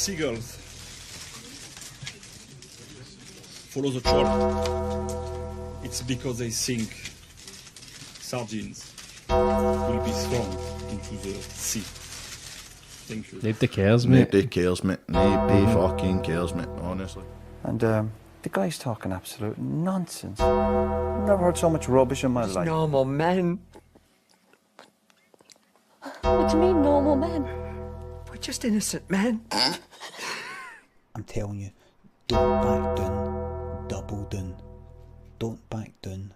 seagulls follow the trawl, it's because they think sardines will be thrown into the sea. Thank you. Nobody cares, mate. Nobody cares, mate. Nobody fucking cares, mate, honestly. And the guy's talking absolute nonsense. Never heard so much rubbish in my life. Normal men. What do you mean, normal men? We're just innocent men. I'm telling you, don't back down, double down. Don't back down,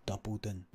double down.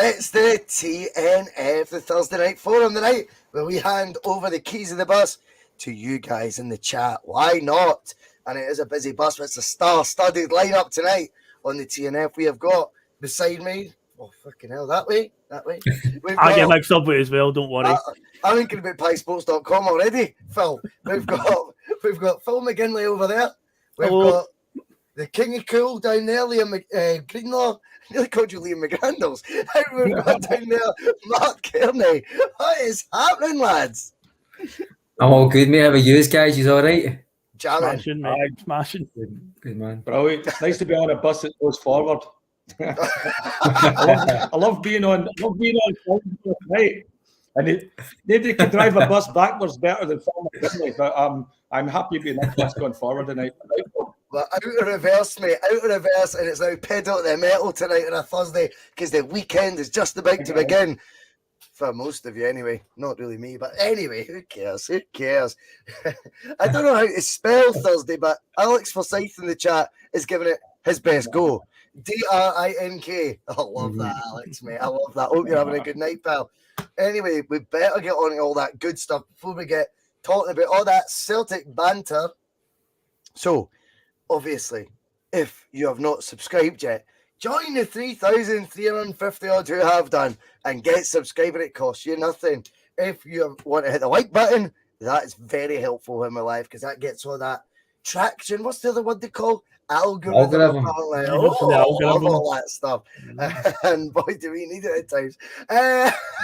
It's the T.N.F, the Thursday Night Forum, the night where we hand over the keys of the bus to you guys in the chat. Why not? And it is a busy bus, but it's a star-studded lineup tonight on the T.N.F. We have got beside me, oh fucking hell, that way. I get mixed up with it as well, don't worry. I'm thinking about piesports.com already, Phil. We've got Phil McGinley over there. We've got the King of Cool down there, Liam Greenlaw. I nearly called you Liam McGrandles. We've got down there Mark Kearney. What is happening, lads? I'm all good, mate. How are you guys? You all right? Jamming. Smashing, mate. Smashing. Good, man. Brilliant. It's nice to be on a bus that goes forward. I love being on right. And nobody can drive a bus backwards better than Phil McGinley, but I'm happy being that bus going forward tonight. Well, out of reverse, mate. Out of reverse, and it's now pedal to the metal tonight on a Thursday because the weekend is just about to begin. For most of you, anyway. Not really me, but anyway, who cares? Who cares? I don't know how to spell Thursday, but Alex Forsyth in the chat is giving it his best go. Drink. I love that, Alex, mate. I love that. Hope you're having a good night, pal. Anyway, we better get on to all that good stuff before we get talking about all that Celtic banter. So, obviously, if you have not subscribed yet, join the 3,350 odd who have done and get subscribed. It costs you nothing. If you want to hit the like button, that is very helpful in my life because that gets all that traction. What's the other word they call? Algorithm. All that stuff. And boy, do we need it at times.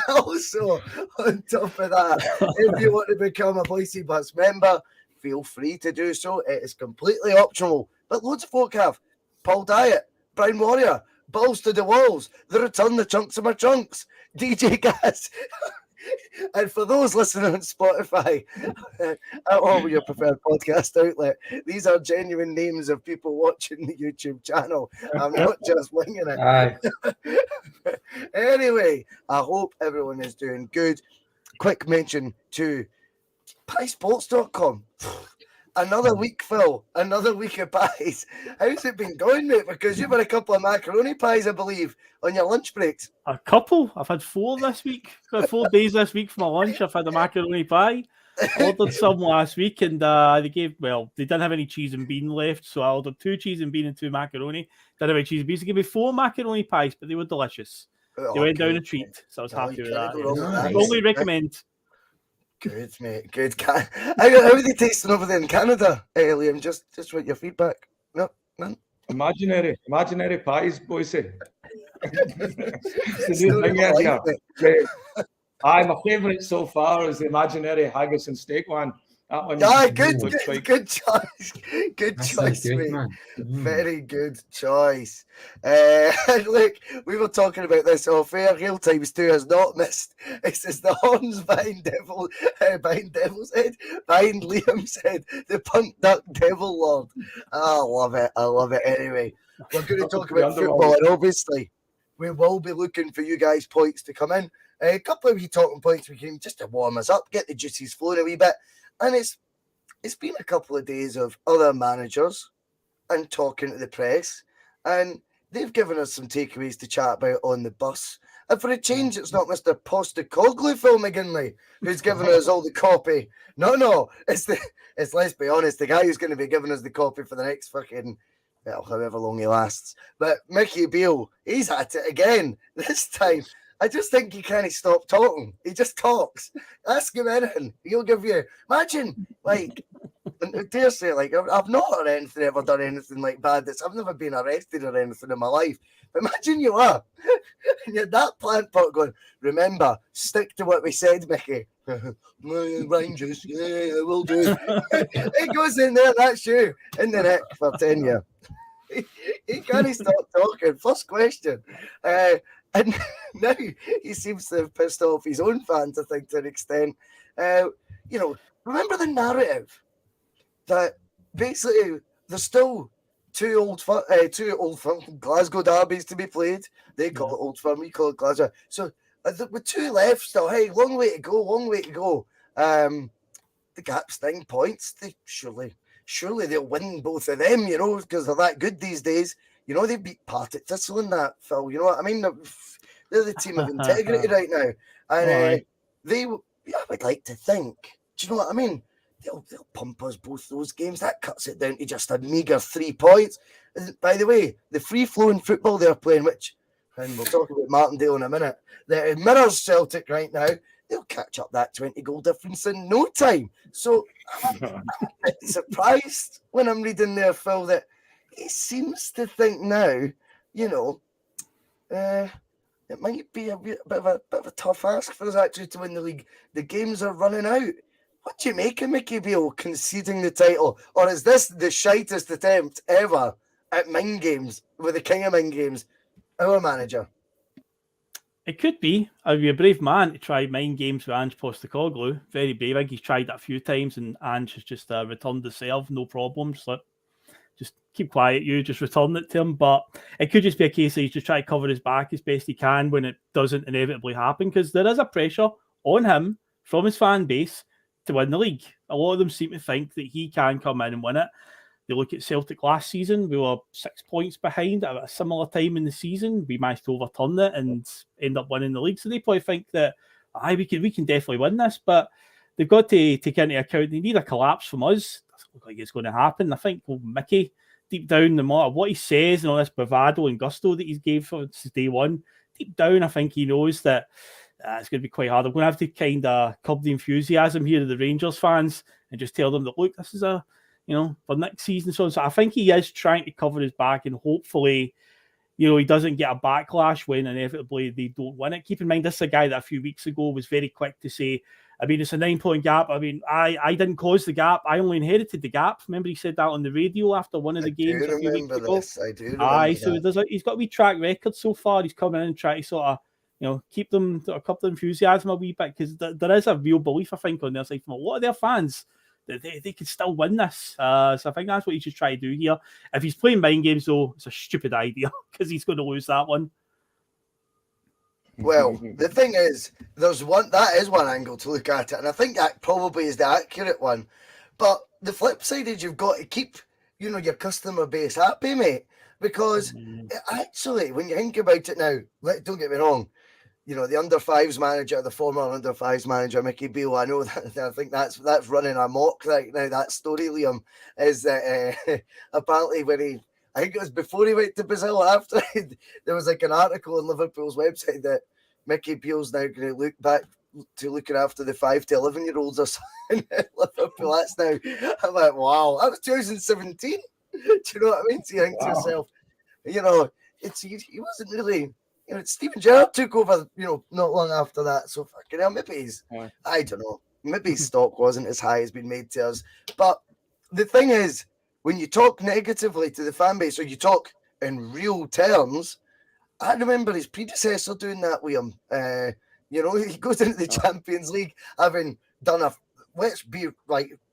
Also, on top of that, if you want to become a Boise Bus member, feel free to do so. It is completely optional, but loads of folk have. Paul Diet, Brown Warrior, Balls to the Walls, The Return the Chunks of My Chunks, DJ Gas. And for those listening on Spotify, or your preferred podcast outlet, these are genuine names of people watching the YouTube channel. I'm not just winging it. Anyway, I hope everyone is doing good. Quick mention to piesports.com. Another week, Phil. Another week of pies. How's it been going, mate? Because you've had a couple of macaroni pies, I believe, on your lunch breaks. A couple. I've had 4 this week. 4 days this week for my lunch. I've had a macaroni pie. I ordered some last week, and they didn't have any cheese and bean left, so I ordered 2 cheese and bean and 2 macaroni. Didn't have any cheese and beans. They gave me 4 macaroni pies, but they were delicious. They went down a treat, so I was happy with that. Nice. Only recommend. Good, mate. Good. How are they tasting over there in Canada, Liam? Just with your feedback. No, none. Imaginary pies, boys. It's the Still new thing not here. like it. Yeah. My favourite so far is the imaginary haggis and steak one. That one. Good choice. Good That sounds choice, good, mate. man. Very good choice. Look, we were talking about this off air. Real Times 2 has not missed. It says the horns behind Devil's head, behind Liam's head, the punt duck devil lord. I love it. Anyway, we're going to talk about football, and obviously we will be looking for you guys' points to come in. A couple of wee talking points we can just to warm us up, get the juices flowing a wee bit. And it's been a couple of days of other managers and talking to the press, and they've given us some takeaways to chat about on the bus. And for a change, it's not Mr. Postecoglou, Phil McGinley, who's given us all the copy. No, it's let's be honest, the guy who's going to be giving us the copy for the next fucking, however long he lasts. But Mickey Beale, he's at it again this time. I just think he can't stop talking. He just talks. Ask him anything. He'll give you. Imagine, like, dare say, like, I've not ever done anything like bad. I've never been arrested or anything in my life. But imagine you are. And you're that plant pot going, remember, stick to what we said, Mickey. Rangers, yeah, I will do. It goes in there, that's you, in the neck for 10 years. He can't stop talking. First question. And now he seems to have pissed off his own fans, I think, to an extent. Remember the narrative that basically there's still two old Glasgow derbies to be played. They call it Old Firm, we call it Glasgow. So with 2 left still, hey, long way to go. The gap's 9 points. They surely they'll win both of them, because they're that good these days. They beat Partick Thistle in that, Phil. You know what I mean? They're the team of integrity right now. And I would like to think, do you know what I mean? They'll pump us both those games. That cuts it down to just a meagre 3 points. And by the way, the free-flowing football they're playing, and we'll talk about Martindale in a minute, that mirrors Celtic right now, they'll catch up that 20-goal difference in no time. So I'm a bit surprised when I'm reading there, Phil, that he seems to think now, it might be a bit of a tough ask for us actually to win the league. The games are running out. What do you make of Mickey Beale conceding the title? Or is this the shitest attempt ever at mind games with the king of mind games, our manager? It could be. I'd be a brave man to try mind games with Ange Postecoglou. Very brave. I think he's tried that a few times, and Ange has just returned the serve, no problems. So just keep quiet, you just return it to him. But it could just be a case that he's just trying to cover his back as best he can when it doesn't inevitably happen, because there is a pressure on him from his fan base to win the league. A lot of them seem to think that he can come in and win it. They look at Celtic last season, we were 6 points behind at a similar time in the season. We managed to overturn it and end up winning the league. So they probably think that we can definitely win this, but they've got to take into account they need a collapse from us. Doesn't look like it's going to happen. I think Mickey, deep down, no matter what he says and all this bravado and gusto that he's gave since day one, deep down I think he knows that it's going to be quite hard. I'm going to have to kind of curb the enthusiasm here of the Rangers fans and just tell them that, look, this is for next season. So I think he is trying to cover his back, and hopefully, he doesn't get a backlash when inevitably they don't win it. Keep in mind, this is a guy that a few weeks ago was very quick to say, it's a 9-point gap. I didn't cause the gap. I only inherited the gap. Remember, he said that on the radio after one of the games a few weeks ago. I do remember so he's got a wee track record so far. He's coming in and trying to sort of, keep them a couple of enthusiasm a wee bit, because there is a real belief, I think, on their side from a lot of their fans that they could still win this. So I think that's what he's just trying to do here. If he's playing mind games, though, it's a stupid idea because he's going to lose that one. Well, the thing is, that is one angle to look at it, and I think that probably is the accurate one. But the flip side is you've got to keep, your customer base happy, mate. Because actually, when you think about it now, don't get me wrong, the under-5s manager, the former under-5s manager, Mickey Beale, I know that I think that's running amok right now. That story, Liam, is that apparently I think it was before he went to Brazil, after there was like an article on Liverpool's website that Mickey Beale's now going to look back to looking after the 5 to 11-year-olds or something at Liverpool. That's now, I'm like, wow, that was 2017. Do you know what I mean? So you think to yourself, he wasn't really, Steven Gerrard took over, not long after that. So fucking hell, maybe I don't know, maybe his stock wasn't as high as been made to us. But the thing is, when you talk negatively to the fan base or you talk in real terms, I remember his predecessor doing that with him. He goes into the Champions League having done let's be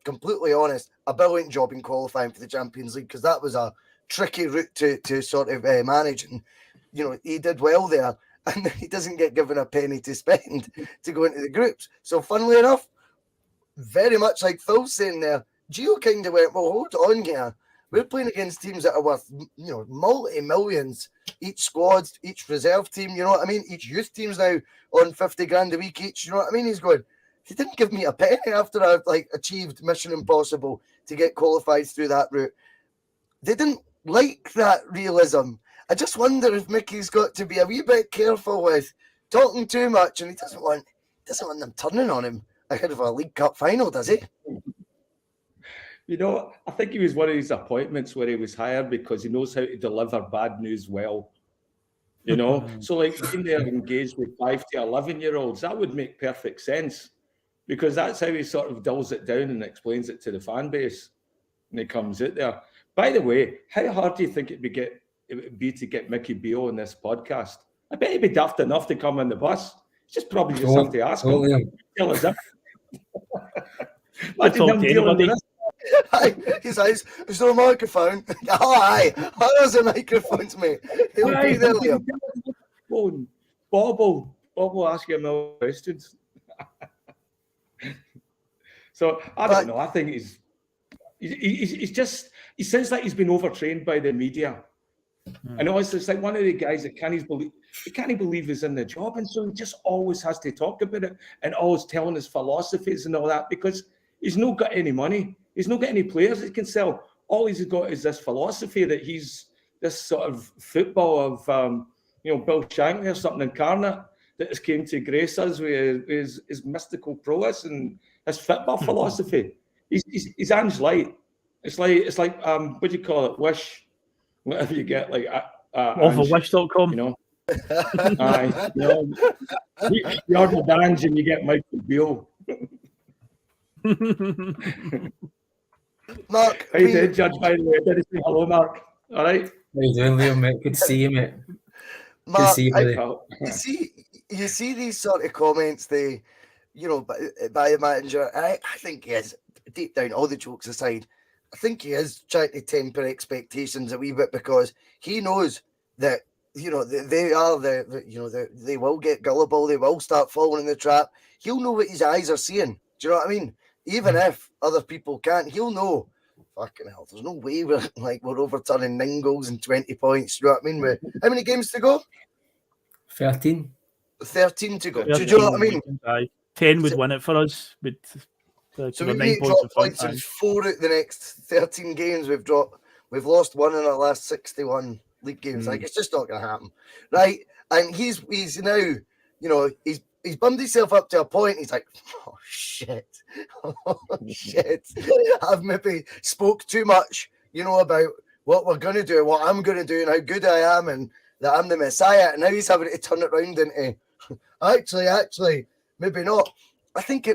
completely honest, a brilliant job in qualifying for the Champions League, because that was a tricky route to sort of manage. And, he did well there, and he doesn't get given a penny to spend to go into the groups. So funnily enough, very much like Phil's saying there, Gio kind of went, well, hold on here. We're playing against teams that are worth, multi-millions, each squad, each reserve team, you know what I mean? Each youth team's now on 50 grand a week each, you know what I mean? He's going, he didn't give me a penny after I've achieved Mission Impossible to get qualified through that route. They didn't like that realism. I just wonder if Mickey's got to be a wee bit careful with talking too much, and he doesn't want them turning on him ahead of a League Cup final, does he? I think he was one of his appointments where he was hired because he knows how to deliver bad news well. So being there engaged with 5 to 11-year-olds, that would make perfect sense, because that's how he sort of dulls it down and explains it to the fan base when he comes out there. By the way, how hard do you think it would be to get Mickey Beale on this podcast? I bet he'd be daft enough to come on the bus. Just probably just have to ask him. Tell us that. Imagine him dealing with this. He's like, is there a microphone? Aye, there's a microphone, mate. He'll be there, Liam. Bob will ask you a million questions. So I don't know. I think he sounds like he's been overtrained by the media. And it's like one of the guys that can't believe he's in the job, and so he just always has to talk about it and always telling his philosophies and all that, because he's not got any money. He's not got any players he can sell. All he's got is this philosophy that he's this sort of football of, Bill Shankly or something incarnate that has came to grace us with his mystical prowess and his football philosophy. He's Ange light. It's like what do you call it? Wish, whatever you get, Overwish.com. You order Ange and you get Michael Beale. Mark, how you doing, Judge? By the way, I did say hello, Mark. All right. How you doing, Liam, mate? Good to see you, mate. Mark, see you, you see these sort of comments, by the manager. I think he is, deep down, all the jokes aside, I think he is trying to temper expectations a wee bit, because he knows that they will get gullible, they will start falling in the trap. He'll know what his eyes are seeing. Do you know what I mean? Even if other people can't, he'll know. Fucking hell, there's no way we're overturning 9 goals and 20 points. Do you know what I mean? How many games to go? 13. 13 to go. Do you know what I mean? 10 would win it for us. So we need to drop points in 4 out the next 13 games. We've lost 1 in our last 61 league games. It's just not going to happen, right? And he's now, he's bummed himself up to a point. He's like, oh shit, I've maybe spoke too much, about what we're going to do, what I'm going to do, and how good I am, and that I'm the Messiah. And now he's having to turn it around into, actually, maybe not. I think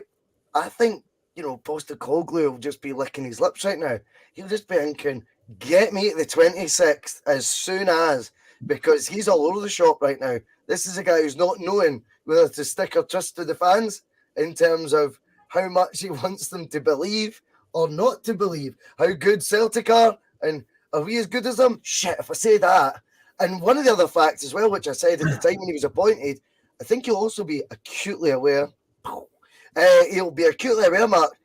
Postecoglou will just be licking his lips right now. He'll just be thinking, get me at the 26th as soon as, because he's all over the shop right now. This is a guy who's not knowing whether to stick or trust to the fans in terms of how much he wants them to believe or not to believe, how good Celtic are, and are we as good as them? Shit, if I say that. And one of the other facts as well, which I said at the time when he was appointed, I think he'll also be acutely aware. He'll be acutely aware, Mark,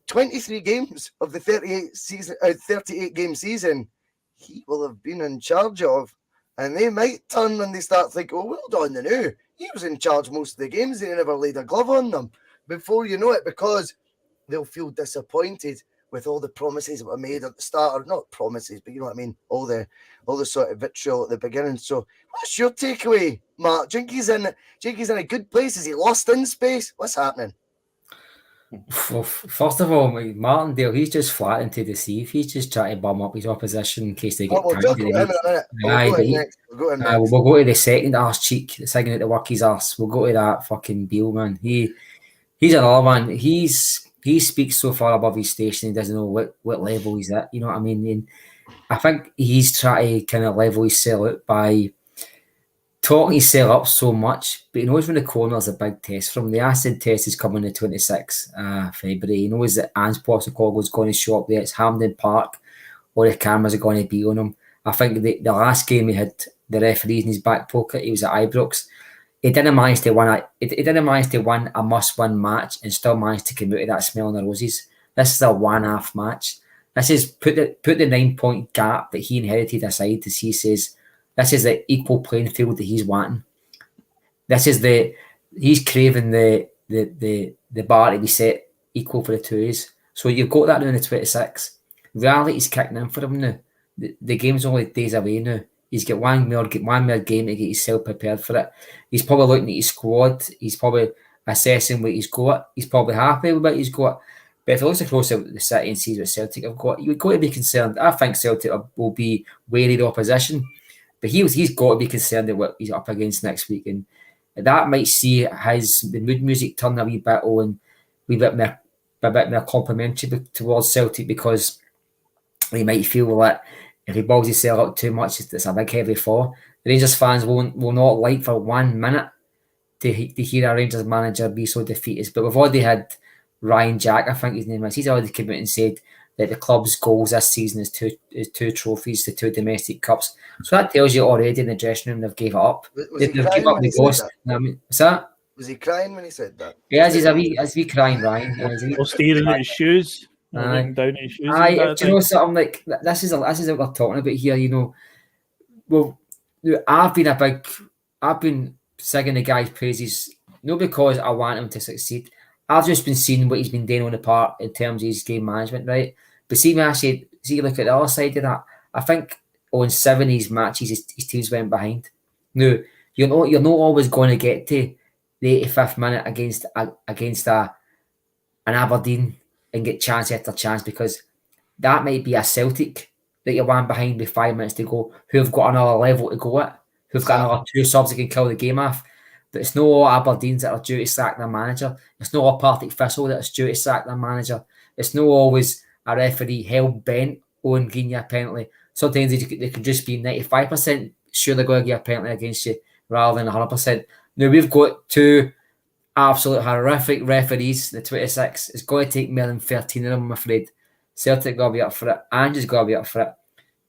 23 games of the 38 game season, he will have been in charge of. And they might turn when they start thinking, oh, well done, now. He was in charge most of the games. They never laid a glove on them before you know it, because they'll feel disappointed with all the promises that were made at the start, or not promises, but you know what I mean, all the sort of vitriol at the beginning. So what's your takeaway, Mark? Jinky's in a good place. Is he lost in space? What's happening? Well, first of all, Martindale, he's just flattening to deceive. He's just trying to bum up his opposition in case they get We'll talk about him in a minute. We'll go him next. We'll go to the second arse cheek, the second out to work his arse. We'll go to that fucking Beale, man. He's another one. He speaks so far above his station, he doesn't know what level he's at. You know what I mean? And I think he's trying to kind of level his sell out by talking his sell up so much, but he knows when the corner's a big test from the acid test is coming the 26th February. He knows that Ange is going to show up there. It's Hampden Park, or the cameras are going to be on him. I think the last game he had the referees in his back pocket. He was at Ibrox. He didn't manage to win a must-win match and still managed to come out of that smell in the roses. This is a one-half match. This is put the 9-point gap that he inherited aside, as he says. This is the equal playing field that he's wanting. He's craving the bar to be set equal for the twos. So you've got that now in the 26th. Reality's kicking in for him now. The game's only days away now. He's got one more game to get himself prepared for it. He's probably looking at his squad. He's probably assessing what he's got. He's probably happy with what he's got. But if he looks across the city and sees what Celtic have got, you've got to be concerned. I think Celtic will be wary of the opposition. But he's got to be concerned at what he's up against next week. And that might see the mood music turn a wee bit on, a bit more complimentary towards Celtic, because he might feel that if he balls his sell up too much, it's a big heavy fall. The Rangers fans will not like for 1 minute to hear a Rangers manager be so defeatist. But we've already had Ryan Jack, I think his name is. He's already come out and said that the club's goals this season is two trophies, the 2 domestic cups. So that tells you already in the dressing room they've gave it up. They've given up the ghost. What's that? Was he crying when he said that? Yeah, he's a wee crying, Ryan. Or staring at his shoes. Looking down at his shoes. Do you know something like this is what we're talking about here, you know. Well, I've been singing the guy's praises, not because I want him to succeed. I've just been seeing what he's been doing on the park in terms of his game management, right? But see, look at the other side of that. I think on 7 of his matches, his teams went behind. Now, you're not always going to get to the 85th minute against an Aberdeen and get chance after chance, because that might be a Celtic that you're one behind with 5 minutes to go, who have got another level to go at, who've got another 2 subs that can kill the game off. But it's no Aberdeens that are due to sack their manager. It's no a Partick Thistle that is due to sack their manager. It's no always a referee hell-bent on giving you a penalty. Sometimes they could just be 95% sure they're going to give a penalty against you rather than 100%. Now, we've got 2 absolute horrific referees, the 26. It's going to take more than 13 of them, I'm afraid. Celtic got to be up for it. Ange's got to be up for it.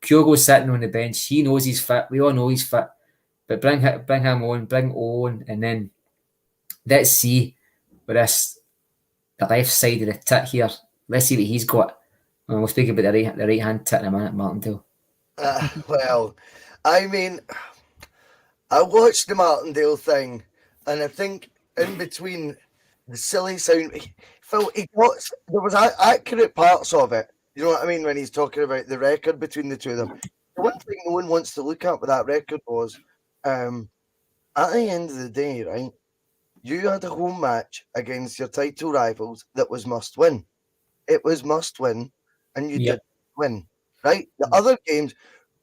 Kyogo's sitting on the bench. He knows he's fit. We all know he's fit. But bring him on, bring Owen, and then let's see with the left side of the tit here. Let's see what he's got. And we'll speak about the right hand tit in a minute, Martindale. Well, I mean, I watched the Martindale thing, and I think in between the silly sound, Phil, there was accurate parts of it. You know what I mean, when he's talking about the record between the two of them. The one thing no one wants to look at with that record was, at the end of the day, right, you had a home match against your title rivals that was must win. It was must win, and you did win, right? The other games,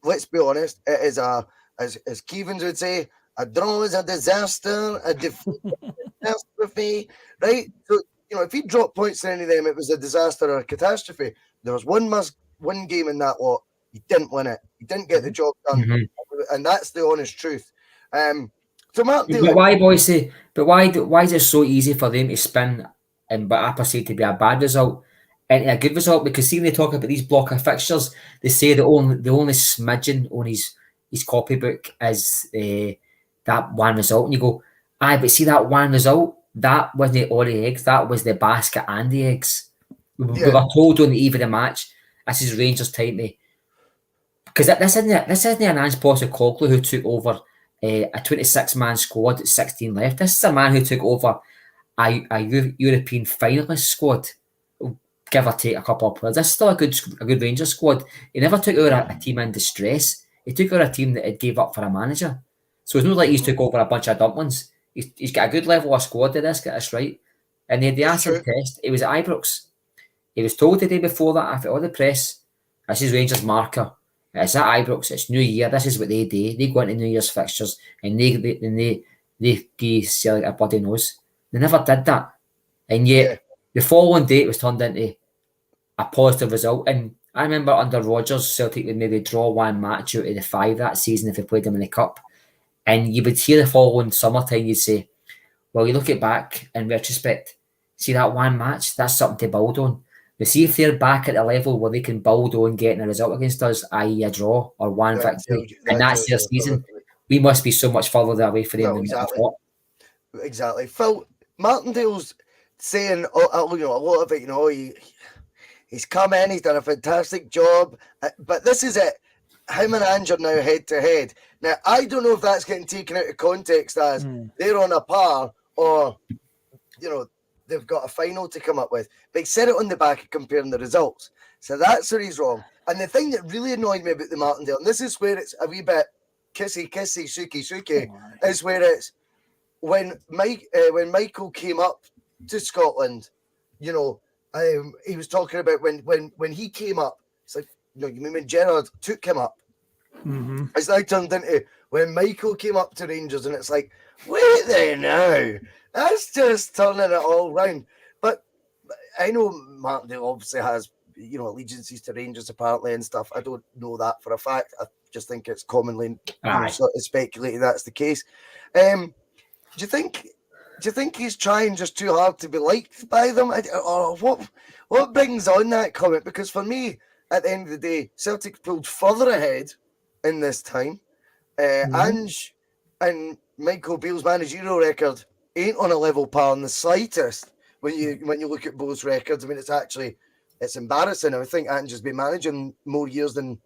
let's be honest, it is as Keevans would say, a draw is a disaster, a defeat is a catastrophe, right? So, you know, if he dropped points in any of them, it was a disaster or a catastrophe. There was one must-win game in that lot. He didn't win it. He didn't get the job done, and that's the honest truth. So Martindale, but why, boys? But why is it so easy for them to spin and but I perceive to be a bad result into a good result? Because see, when they talk about these block of fixtures, they say the only smidgen on his copybook is that one result, and you go, aye, but see that one result, that wasn't all the eggs, that was the basket and the eggs. We were told on the eve of the match, this is Rangers time to... Because this isn't an Ange Postecoglou who took over a 26-man squad at 16 left. This is a man who took over a European finalist squad, give or take a couple of players. This is still a good Rangers squad. He never took over a team in distress. He took over a team that had gave up for a manager. So it's not like he's took over a bunch of dumplings. He's got a good level of squad to this, get this right. And he had the acid test. He was at Ibrox. He was told the day before that, after all the press, this is Rangers marker. It's at Ibrox. It's New Year. This is what they do. They go into New Year's fixtures and they give Celtic a bloody nose. They never did that. And yet, the following day, it was turned into a positive result. And I remember under Rodgers, Celtic would maybe draw one match out of the 5 that season if they played them in the Cup. And you would hear the following summertime, you'd say, well, you look it back in retrospect, see that one match, that's something to build on. But see if they're back at the level where they can build on getting a result against us, i.e. a draw or one victory, and that's their season, we must be so much further away from them than exactly. we thought. Exactly. Phil, Martindale's saying a lot of it, he's come in, he's done a fantastic job, but this is it. Him and Ange are now head to head. Now, I don't know if that's getting taken out of context as they're on a par or, they've got a final to come up with. But he said it on the back of comparing the results. So that's where he's wrong. And the thing that really annoyed me about the Martindale, and this is where it's a wee bit kissy, suki, is where it's when Michael came up to Scotland, he was talking about when he came up, it's like, you mean when Gerrard took him up? Mm-hmm. It's now turned into when Michael came up to Rangers, and it's like, wait there now. That's just turning it all round. But I know Martindale obviously has, allegiances to Rangers apparently and stuff. I don't know that for a fact. I just think it's commonly sort of speculated that's the case. Do you think he's trying just too hard to be liked by them? Or what brings on that comment? Because for me, at the end of the day, Celtic pulled further ahead in this time. Ange and Michael Beale's managerial record ain't on a level par in the slightest when you look at both records. I mean, it's embarrassing. I think Ange has been managing more years than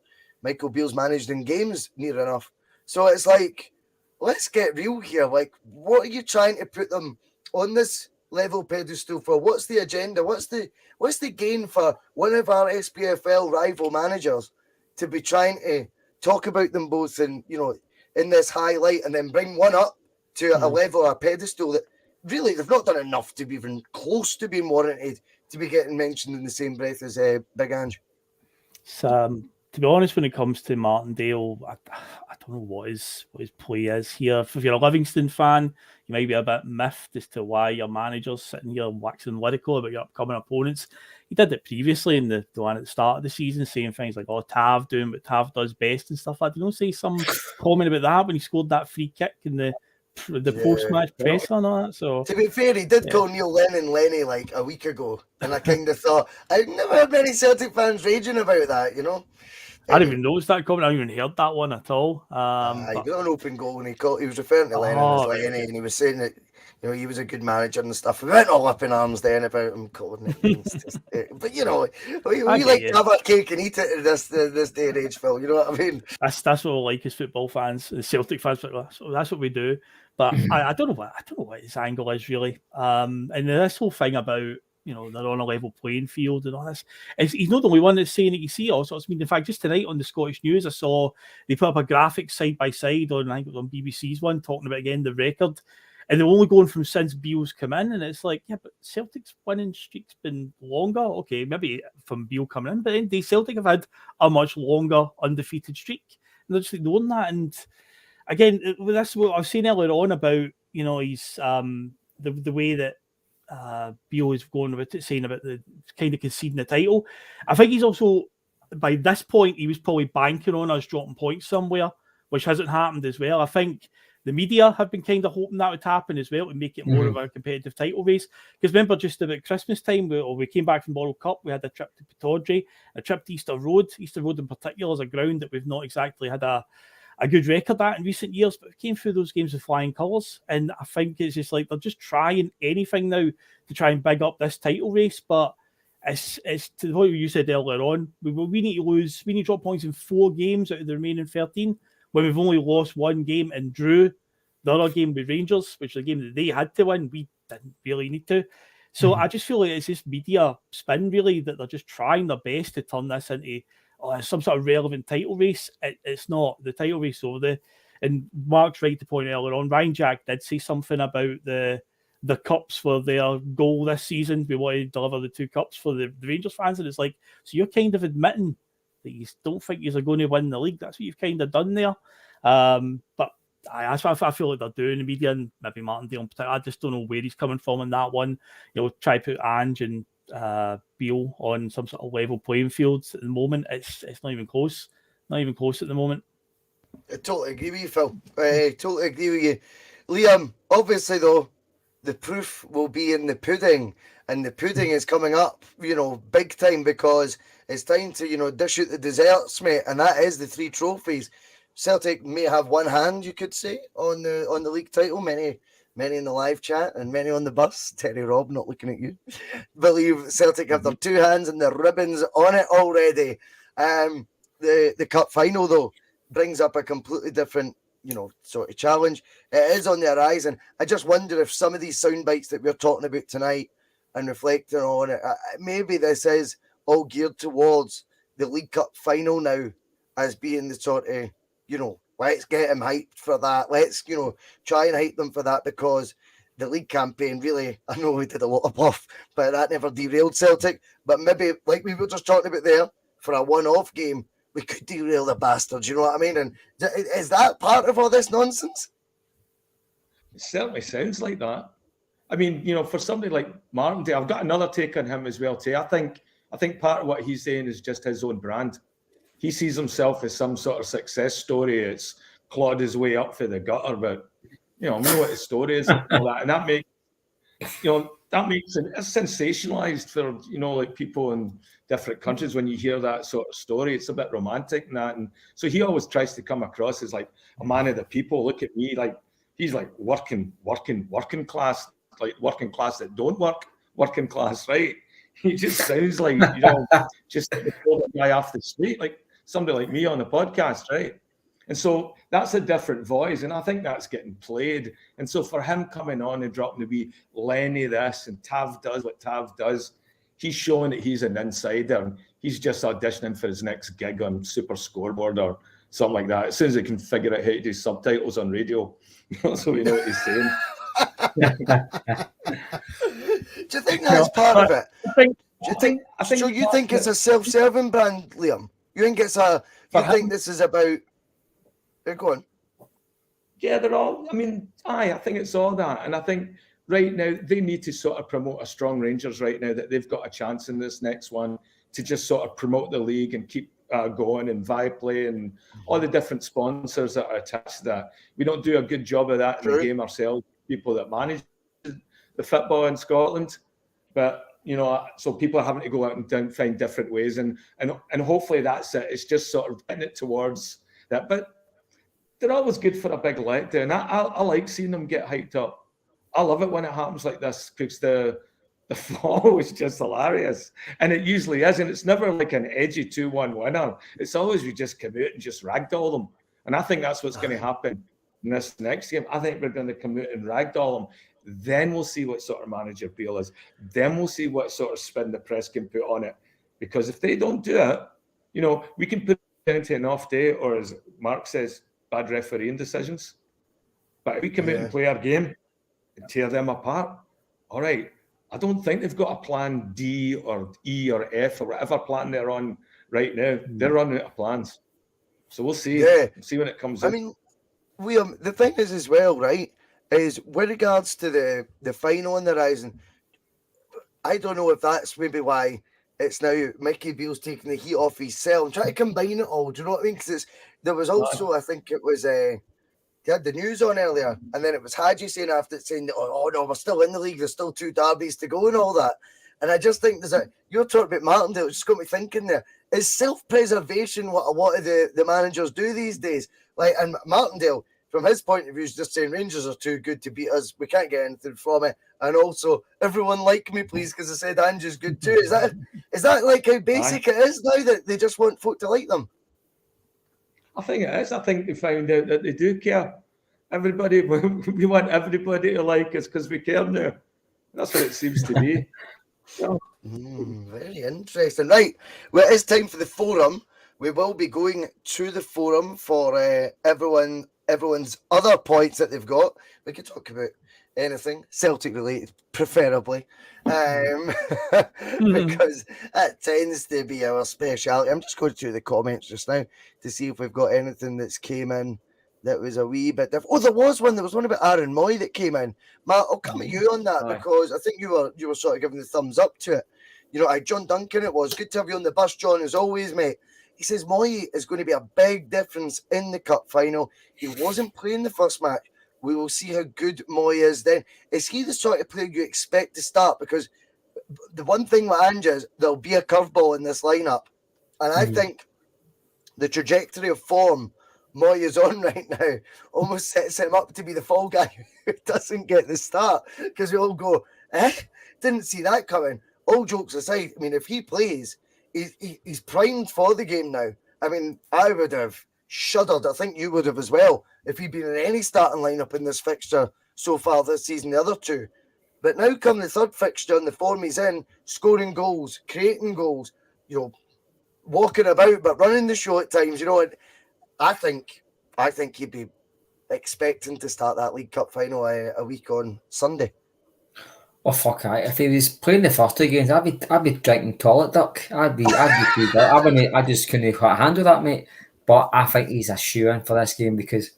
Michael Beale's managed in games, near enough. So it's like, let's get real here. Like, what are you trying to put them on this level pedestal for? What's the agenda? What's the gain for one of our SPFL rival managers to be trying to talk about them both in this highlight and then bring one up to a level, a pedestal that really they've not done enough to be even close to being warranted to be getting mentioned in the same breath as Big Ange? To be honest, when it comes to Martindale, I don't know what his play is here. If you're a Livingston fan, you might be a bit miffed as to why your manager's sitting here waxing lyrical about your upcoming opponents. He did it previously in the one at the start of the season, saying things like, Tav doing what Tav does best and stuff. I don't know, say some comment about that when he scored that free kick in the post-match presser and all that. So to be fair, he did call Neil Lennon Lenny like a week ago, and I kind of thought, I've never heard many Celtic fans raging about that, I didn't even notice that comment. I haven't even heard that one at all. He got an open goal and he was referring to Lennon as Lenny, and he was saying that he was a good manager and stuff. We went all up in arms then about him calling it names. But we like to have our cake and eat it in this day and age, Phil. You know what I mean? That's what we like as football fans, as Celtic fans. But that's what we do. But I don't know what his angle is really. And this whole thing about they're on a level playing field and all this. He's not the only one that's saying it. You see all sorts. I mean, in fact, just tonight on the Scottish News, I saw they put up a graphic side by side on, I think it was on BBC's one, talking about again the record. And they're only going from since Beale's come in, and it's like, but Celtic's winning streak's been longer. Okay, maybe from Beale coming in, but then the Celtic have had a much longer undefeated streak, and they're just ignoring that. And again, that's what I was saying earlier on about he's the way that Beale is going about it, saying about the kind of conceding the title. I think he's also, by this point, he was probably banking on us dropping points somewhere, which hasn't happened as well. I think the media have been kind of hoping that would happen as well to make it more of a competitive title race. Because remember, just about Christmas time, we came back from World Cup, we had a trip to Pittodrie, a trip to Easter Road. Easter Road in particular is a ground that we've not exactly had a good record at in recent years, but we came through those games with flying colours. And I think it's just like they're just trying anything now to try and big up this title race. But it's to what you said earlier on. We need to drop points in 4 games out of the remaining 13 when we've only lost 1 game and drew the other game with Rangers, which is a game that they had to win. We didn't really need to. So I just feel like it's this media spin, really, that they're just trying their best to turn this into some sort of relevant title race. It's not. The title race over there. And Mark's right to point earlier on, Ryan Jack did say something about the cups for their goal this season. We want to deliver the 2 cups for the Rangers fans. And it's like, so you're kind of admitting that you don't think you're going to win the league. That's what you've kind of done there. But I feel like they're doing, the media, and maybe Martindale in particular. I just don't know where he's coming from in that one. Try to put Ange and Beale on some sort of level playing fields at the moment. It's not even close. Not even close at the moment. I totally agree with you, Phil. I totally agree with you. Liam, obviously, though, the proof will be in the pudding. And the pudding is coming up, big time, because it's time to, dish out the desserts, mate. And that is the 3 trophies. Celtic may have one hand, you could say, on the league title. Many in the live chat and many on the bus. Terry Robb, not looking at you. Believe Celtic have their 2 hands and the ribbons on it already. The cup final, though, brings up a completely different, sort of challenge. It is on the horizon. I just wonder if some of these sound bites that we're talking about tonight and reflecting on it, maybe this is all geared towards the League Cup final now as being the sort of, let's get them hyped for that. Let's, try and hype them for that, because the league campaign really, I know we did a lot of bluff, but that never derailed Celtic. But maybe, like we were just talking about there, for a one-off game, we could derail the bastards, you know what I mean? And is that part of all this nonsense? It certainly sounds like that. I mean, for somebody like Martindale, I've got another take on him as well, too. I think part of what he's saying is just his own brand. He sees himself as some sort of success story. It's clawed his way up for the gutter, but we know what his story is and all that. And that makes it sensationalized for like people in different countries. When you hear that sort of story, it's a bit romantic and that. And so he always tries to come across as like a man of the people. Look at me, like he's like working class, like working class that don't working class, right? He just sounds like just the guy off the street, like somebody like me on the podcast, right? And so that's a different voice, and I think that's getting played. And so for him coming on and dropping to be Lenny this and Tav does what Tav does, he's showing that he's an insider and he's just auditioning for his next gig on Super Scoreboard or something like that. As soon as he can figure out how to do subtitles on radio, so we know what he's saying. Do you think that's part of it? You think it's a self-serving brand, Liam? You think it's think this is about? Go on. Yeah, they're all. I think it's all that, and I think right now they need to sort of promote a strong Rangers right now, that they've got a chance in this next one to just sort of promote the league and keep going, and Viaplay and all the different sponsors that are attached to that. We don't do a good job of that in the game ourselves, people that manage the football in Scotland, but so people are having to go out and find different ways, and hopefully that's it. It's just sort of getting it towards that, but they're always good for a big letdown. I like seeing them get hyped up. I love it when it happens like this, because the fall is just hilarious, and it usually is, and it's never like an edgy 2-1 winner. It's always we just come out and just ragdoll them, and I think that's what's going to happen in this next game. I think we're going to come out and ragdoll them. Then we'll see what sort of manager Beale is. Then we'll see what sort of spin the press can put on it. Because if they don't do it, we can put it down to an off day, or as Mark says, bad refereeing decisions. But if we come out and play our game and tear them apart, all right, I don't think they've got a plan D or E or F or whatever plan they're on right now. They're running out of plans. So we'll see. Yeah. We'll see when it comes in. I mean, the thing is as well, right, is with regards to the final on the horizon, I don't know if that's maybe why it's now Mickey Beale's taking the heat off his cell and trying to combine it all. Do you know what I mean? Because there was also, I think it was, they had the news on earlier, and then it was Hadji saying after it, saying, oh no, we're still in the league, there's still 2 derbies to go and all that. And I just think you're talking about Martindale, it's just got me thinking there, is self-preservation what a lot of the managers do these days? Like, and Martindale, from his point of view, is just saying Rangers are too good to beat us. We can't get anything from it. And also, everyone like me, please, because I said Ange is good too. Is that like how basic it is now that they just want folk to like them? I think it is. I think they found out that they do care. Everybody, we want everybody to like us because we care now. That's what it seems to be. So, Very interesting. Right. Well, it is time for the forum. We will be going to the forum for everyone's other points that they've got. We could talk about anything Celtic related, preferably, because that tends to be our speciality. I'm just going through the comments just now to see if we've got anything that's came in that was a wee bit different. Oh, there was one. There was one about Aaron Mooy that came in. Matt, I'll come at you on that because I think you were sort of giving the thumbs up to it. You know, John Duncan, it was good to have you on the bus, John, as always, mate. He says Mooy is going to be a big difference in the cup final. He wasn't playing the first match. We will see how good Mooy is then. Is he the sort of player you expect to start? Because the one thing with Ange is there'll be a curveball in this lineup. And I think the trajectory of form Mooy is on right now almost sets him up to be the fall guy who doesn't get the start. Because we all go, didn't see that coming. All jokes aside, I mean, if he plays, he's primed for the game now. I mean, I would have shuddered. I think you would have as well if he'd been in any starting lineup in this fixture so far this season, the other two. But now come the third fixture and the form he's in, scoring goals, creating goals, you know, walking about but running the show at times, you know. And I think he'd be expecting to start that League Cup final a week on Sunday. Oh fuck! If he was playing the first two games, I'd be drinking toilet duck. I'd be I just couldn't quite handle that, mate. But I think he's a shoe-in for this game because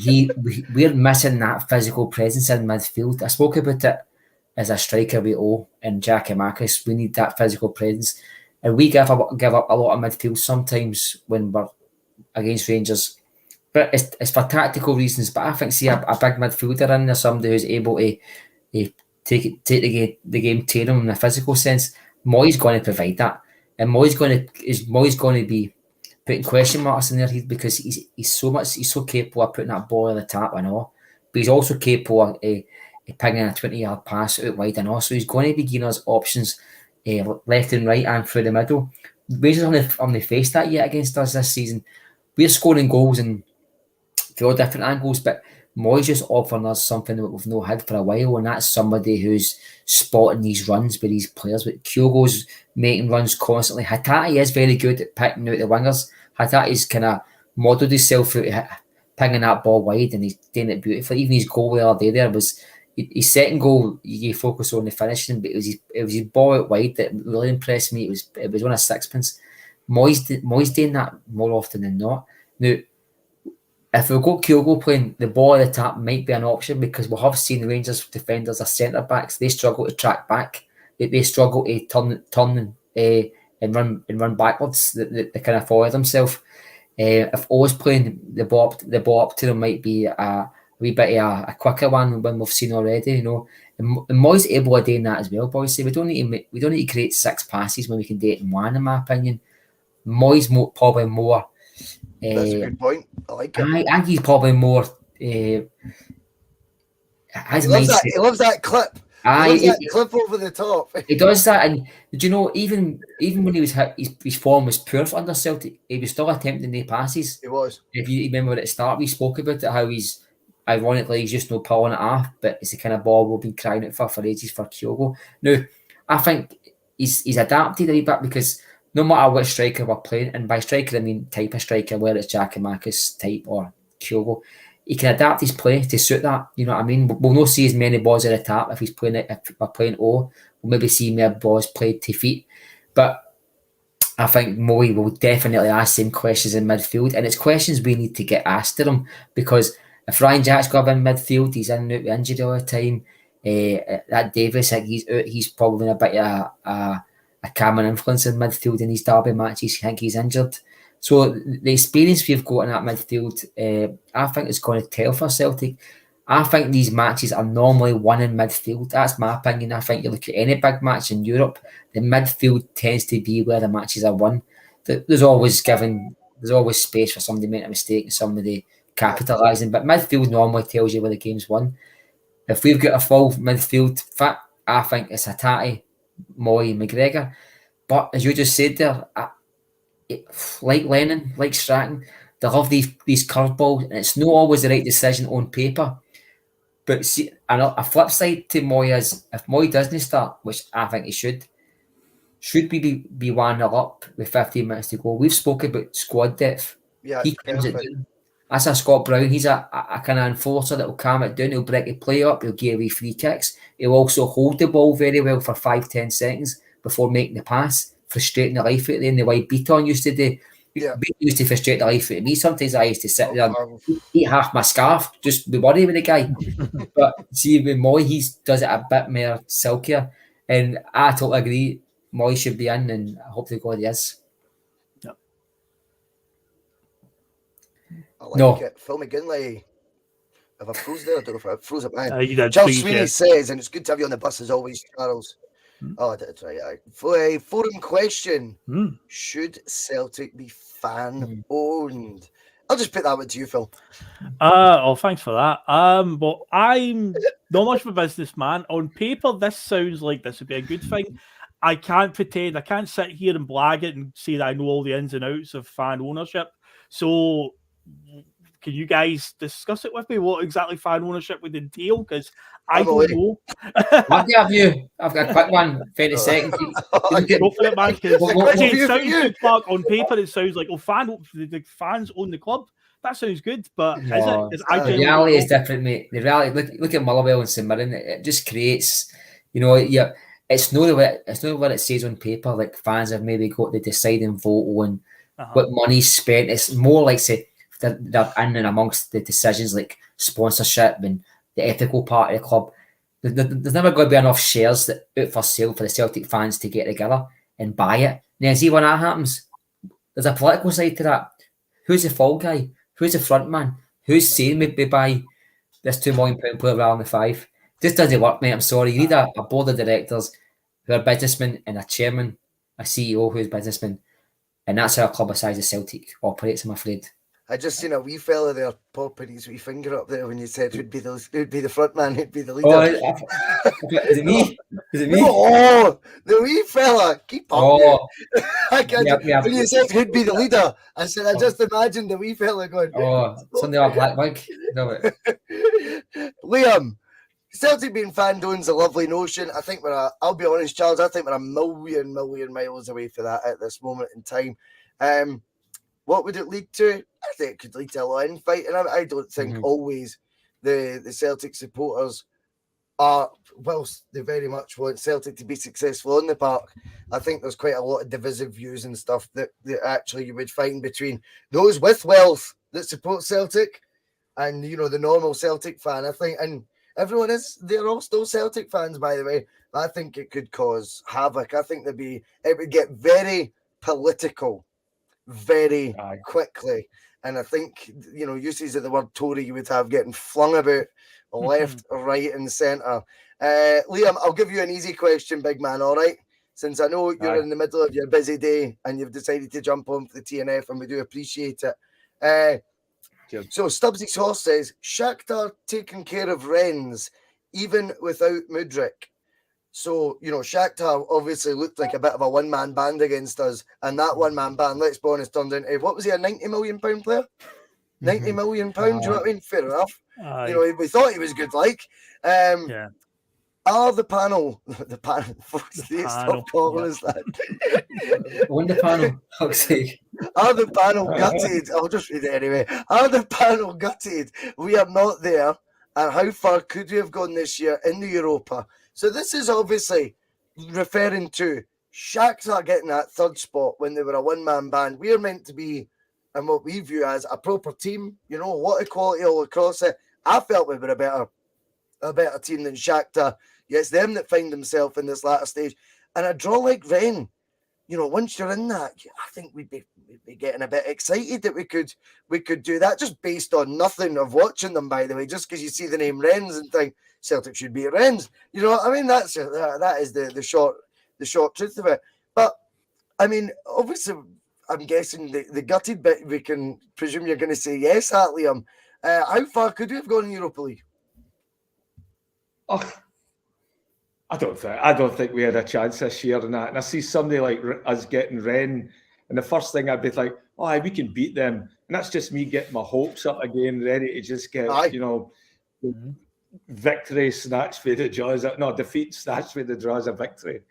we're missing that physical presence in midfield. I spoke about it as a striker we owe in Giakoumakis. We need that physical presence, and we give up a lot of midfield sometimes when we're against Rangers. But it's for tactical reasons. But I think see a big midfielder in there, somebody who's able to take the game to him in a physical sense. Mooy's going to provide that, and Mooy's going to be putting question marks in there because he's so capable of putting that ball in the tap and all, but he's also capable of pinging a 20-yard pass out wide and all. So he's going to be giving us options left and right and through the middle. Rangers haven't faced that yet against us this season. We're scoring goals in through all different angles, but Mooy's just offering us something that we've not had for a while, and that's somebody who's spotting these runs with these players. But Kyogo's making runs constantly. Hatate is very good at picking out the wingers. Hatate's kind of modelled himself out pinging that ball wide, and he's doing it beautifully. Even his goal the other day there was his second goal. You focus on the finishing, but it was his ball out wide that really impressed me. It was on a sixpence. Mooy's doing that more often than not. Now, if we've got Kyogo playing, the ball at the tap might be an option because we have seen Rangers defenders as centre-backs. They struggle to track back. They struggle to turn and run backwards. They kind of follow themselves. If O's playing, the ball up to them might be a wee bit of a quicker one than we've seen already, you know. And Mooy's able of doing that as well, boys. We don't need to create 6 passes when we can do it in one, in my opinion. Mooy's probably more... That's a good point. I like it. I think he's probably more. He loves that clip. That clip over the top. He does that, and do you know? Even when he was his form was poor under Celtic, he was still attempting the passes. He was. If you remember at the start, we spoke about it. How he's just not pulling it off, but it's the kind of ball we've been crying out for ages for Kyogo. Now, I think he's adapted a wee bit because. No matter what striker we're playing, and by striker I mean type of striker, whether it's Giakoumakis type or Kyogo, he can adapt his play to suit that. You know what I mean? We'll not see as many balls at the tap if we're playing O. We'll maybe see more balls played to feet. But I think Mooy will definitely ask same questions in midfield, and it's questions we need to get asked to him because if Ryan Jack's got in midfield, he's in and out with injury all the time. That Davis, he's probably a bit of a common influence in midfield in these derby matches. I think he's injured. So the experience we've got in that midfield, I think is going to tell for Celtic. I think these matches are normally won in midfield. That's my opinion. I think you look at any big match in Europe, the midfield tends to be where the matches are won. There's always space for somebody to make a mistake and somebody capitalising, but midfield normally tells you where the game's won. If we've got a full midfield fit, I think it's Hatate, Mooy, McGregor. But as you just said there, like Lennon, like Stratton, they love these curveballs, and it's not always the right decision on paper. But see, a flip side to Mooy is if Mooy doesn't start, which I think he should we be 1-0 up with 15 minutes to go? We've spoken about squad depth. Yeah, He calms it down. That's a Scott Brown. He's a kind of enforcer that will calm it down. He'll break the play up. He'll give away free kicks. He'll also hold the ball very well for 5-10 seconds before making the pass, frustrating the life out of them. The way Beaton used to do. Yeah. Beaton used to frustrate the life out of me. Sometimes I used to sit there and eat half my scarf, just be worried with the guy. But see, with Mooy, he does it a bit more silkier. And I totally agree. Mooy should be in, and I hope to God he is. I like it. Phil McGinley. If I froze there, I don't know if I froze it. Charles Sweeney says, and it's good to have you on the bus as always, Charles. Oh, I did try. For a forum question: should Celtic be fan owned? I'll just put that one to you, Phil. Thanks for that. But I'm not much of a businessman. On paper, this sounds like this would be a good thing. I can't pretend. I can't sit here and blag it and say that I know all the ins and outs of fan ownership. So, can you guys discuss it with me? What exactly fan ownership would entail? Because I don't know. I've got a quick one. 30 seconds. Go for it, man. It sounds good, Mark. On paper, it sounds like the fans own the club. That sounds good, but is it? The reality is different, mate. The reality. Look at Motherwell and St Mirren. It just creates, it's not what it says on paper. Like fans have maybe got the deciding vote on what money's spent. It's more like say they're in and amongst the decisions like sponsorship and the ethical part of the club. There's never going to be enough shares that out for sale for the Celtic fans to get together and buy it. Now, see when that happens, there's a political side to that. Who's the fall guy? Who's the front man? Who's saying maybe buy this £2 million player rather than 5? This doesn't work, mate. I'm sorry. You need a board of directors who are businessmen and a chairman, a CEO who's businessman. And that's how a club the size of Celtic operates, I'm afraid. I just seen a wee fella there popping his wee finger up there when you said who'd be the front man, who'd be the leader. Is it me? Oh, the wee fella. Keep up. When you said who'd be the leader, I said I just imagined the wee fella going. Something like black wig. No, Liam, Celtic being fan owns a lovely notion. I think I'll be honest, Charles, I think we're a million miles away from that at this moment in time. What would it lead to? I think it could lead to a lot of infight, and I don't think always the Celtic supporters are, whilst they very much want Celtic to be successful on the park, I think there's quite a lot of divisive views and stuff that actually you would find between those with wealth that support Celtic and, the normal Celtic fan. I think, and everyone they're all still Celtic fans, by the way. I think it could cause havoc. I think it would get very political very quickly, and I think uses of the word Tory you would have getting flung about left, right, and centre. Liam, I'll give you an easy question, big man. All right, since I know you're in the middle of your busy day and you've decided to jump on for the T.N.F, and we do appreciate it. So Stubbsy's horse says Shakhtar taking care of Rennes even without Mudryk. So, Shakhtar obviously looked like a bit of a one-man band against us. And that one-man band, let's be honest, turned into, what was he, a £90 million player? £90 million, do you know what I mean? Fair enough. We thought he was good, Are the panel, stop calling us that. On the panel, Are the panel gutted? I'll just read it anyway. Are the panel gutted? We are not there. And how far could we have gone this year in the Europa? So this is obviously referring to Shakhtar getting that third spot when they were a one-man band. We are meant to be, and what we view as a proper team, a lot of quality all across it. I felt we were a better team than Shakhtar. Yeah, it's them that find themselves in this latter stage. And a draw like Rennes, once you're in that, I think we'd be getting a bit excited that we could do that, just based on nothing of watching them, by the way, just because you see the name Rennes and think Celtic should be at Rennes. You know what I mean? That is the short truth of it. But I mean, obviously, I'm guessing the gutted bit, we can presume you're going to say yes, Liam. How far could we have gone in Europa League? Oh, I don't think we had a chance this year in that. And I see somebody like us getting Rennes, and the first thing I'd be like, oh, we can beat them. And that's just me getting my hopes up again, ready to just get, victory snatched for the jaws. No, defeat snatched for the draws of victory.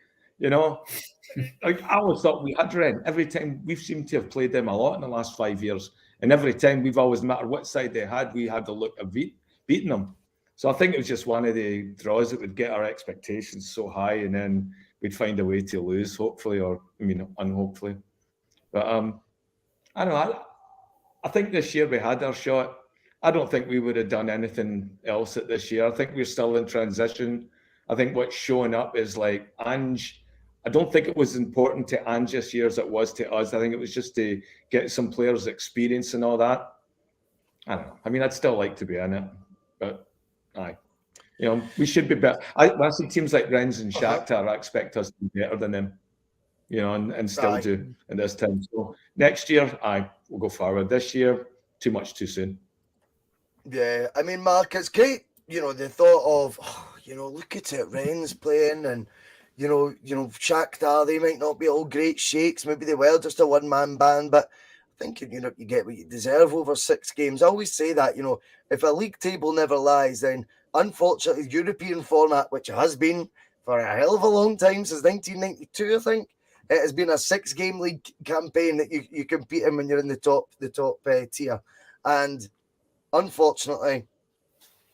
Like I always thought we had Rennes. Every time we've seemed to have played them a lot in the last 5 years. And every time we've always, no matter what side they had, we had the look of beating them. So I think it was just one of the draws that would get our expectations so high, and then we'd find a way to lose, hopefully, unhopefully. But I don't know. I think this year we had our shot. I don't think we would have done anything else at this year. I think we're still in transition. I think what's showing up is like Ange. I don't think it was important to Ange this year as it was to us. I think it was just to get some players' experience and all that. I don't know. I mean, I'd still like to be in it, but we should be better. When I see teams like Rennes and Shakhtar, I expect us to be better than them, and still do in this time. So next year, we'll go forward. This year, too much too soon. Yeah, I mean, Mark, it's great. The thought of, look at it, Rennes playing, and Shakhtar, they might not be all great shakes. Maybe they were just a one-man band, but I think you get what you deserve over 6 games. I always say that, if a league table never lies, then unfortunately, European format, which has been for a hell of a long time, since 1992, I think, it has been a 6-game league campaign that you compete in when you're in the top tier. And unfortunately,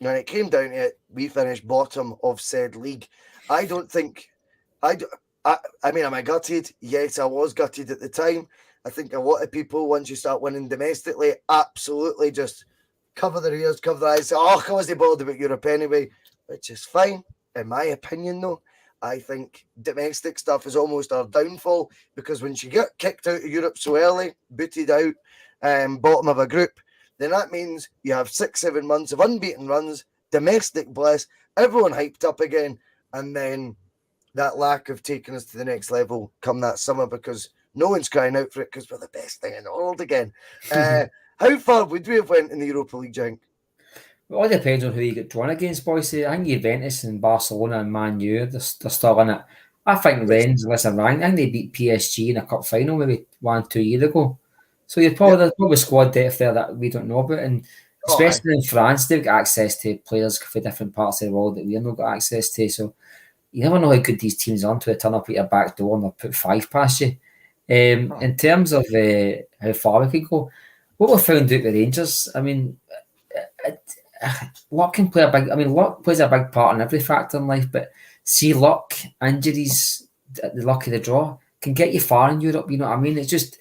when it came down to it, we finished bottom of said league. I don't think, I mean, am I gutted? Yes, I was gutted at the time. I think a lot of people, once you start winning domestically, absolutely just cover their ears, cover their eyes, say, oh, I wasn't bothered about Europe anyway, which is fine. In my opinion, though, I think domestic stuff is almost our downfall, because once you get kicked out of Europe so early, booted out, bottom of a group, then that means you have 6-7 months of unbeaten runs, domestic bliss, everyone hyped up again, and then that lack of taking us to the next level come that summer, because no one's crying out for it because we're the best thing in the world again. How far would we have went in the Europa League, Jink? Well, it depends on who you get drawn against, boys. I think Juventus and Barcelona and Man U, they're still in it. I think Rennes, listen, I think they beat PSG in a cup final maybe 1-2 years ago. So there's probably squad depth there that we don't know about. And especially in France, they've got access to players for different parts of the world that we've not got access to. So you never know how good these teams are until they turn up at your back door and they'll put 5 past you. In terms of how far we could go, what we found out with Rangers, I mean, luck can play luck plays a big part in every factor in life, but see, luck, injuries, the luck of the draw can get you far in Europe, you know what I mean? It's just,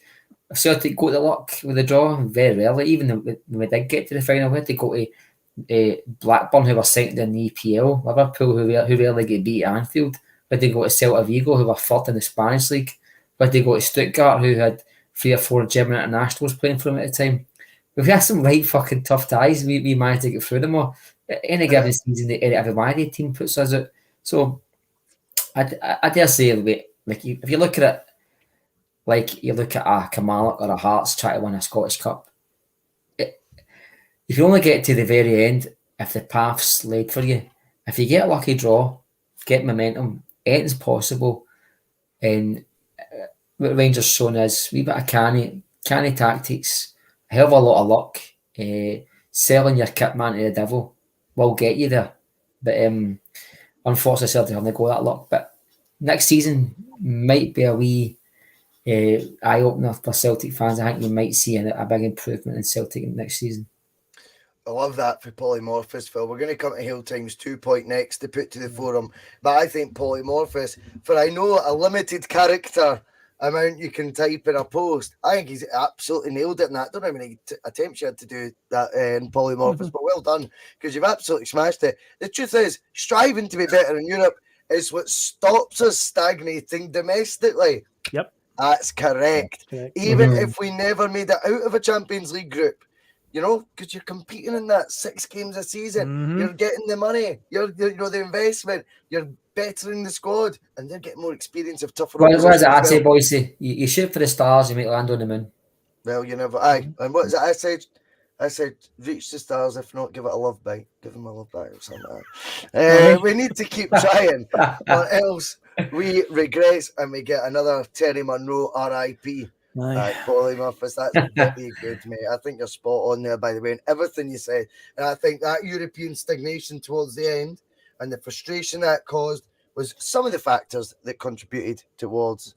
if Celtic go to luck with the draw, very rarely, even when we did get to the final, we had to go to Blackburn, who were second in the EPL, Liverpool, who rarely get beat at Anfield, we had to go to Celta Vigo, who were 4th in the Spanish league, we had to go to Stuttgart, who had 3 or 4 German internationals playing for them at the time. We've had some right fucking tough ties. We managed to get through them all. Any given season, every one of the team puts us out. So I dare say, like if you look at it, like you look at a Kilmarnock or a Hearts try to win a Scottish Cup, if you only get to the very end, if the path's laid for you, if you get a lucky draw, get momentum, anything's possible. And what Rangers shown is a wee bit of canny tactics, a hell of a lot of luck. Selling your kit man to the devil will get you there. But unfortunately, Celtic haven't got that luck. But next season might be a wee eye-opener for Celtic fans. I think you might see a big improvement in Celtic next season. I love that for Polymorphous, Phil. We're going to come to Hill Times 2 point next to put to the forum. But I think Polymorphous, for I know a limited character amount you can type in a post, I think he's absolutely nailed it in that. I don't know how many attempts you had to do that in Polymorphous, but well done, because you've absolutely smashed it. The truth is, striving to be better in Europe is what stops us stagnating domestically. Yep. That's correct. Even if we never made it out of a Champions League group, you know, because you're competing in that 6 games a season, you're getting the money, you're the investment, you're bettering the squad, and they're getting more experience of tougher. What does that say, boys? You shoot for the stars, you make land on the moon. Well, you never. Aye, and what is it I said? I said, reach the stars. If not, give it a love bite. Give him a love bite or something like that. We need to keep trying, or else we regress and we get another Terry Monroe RIP at Bournemouth. That's very good, mate. I think you're spot on there, by the way, and everything you said. And I think that European stagnation towards the end and the frustration that caused was some of the factors that contributed towards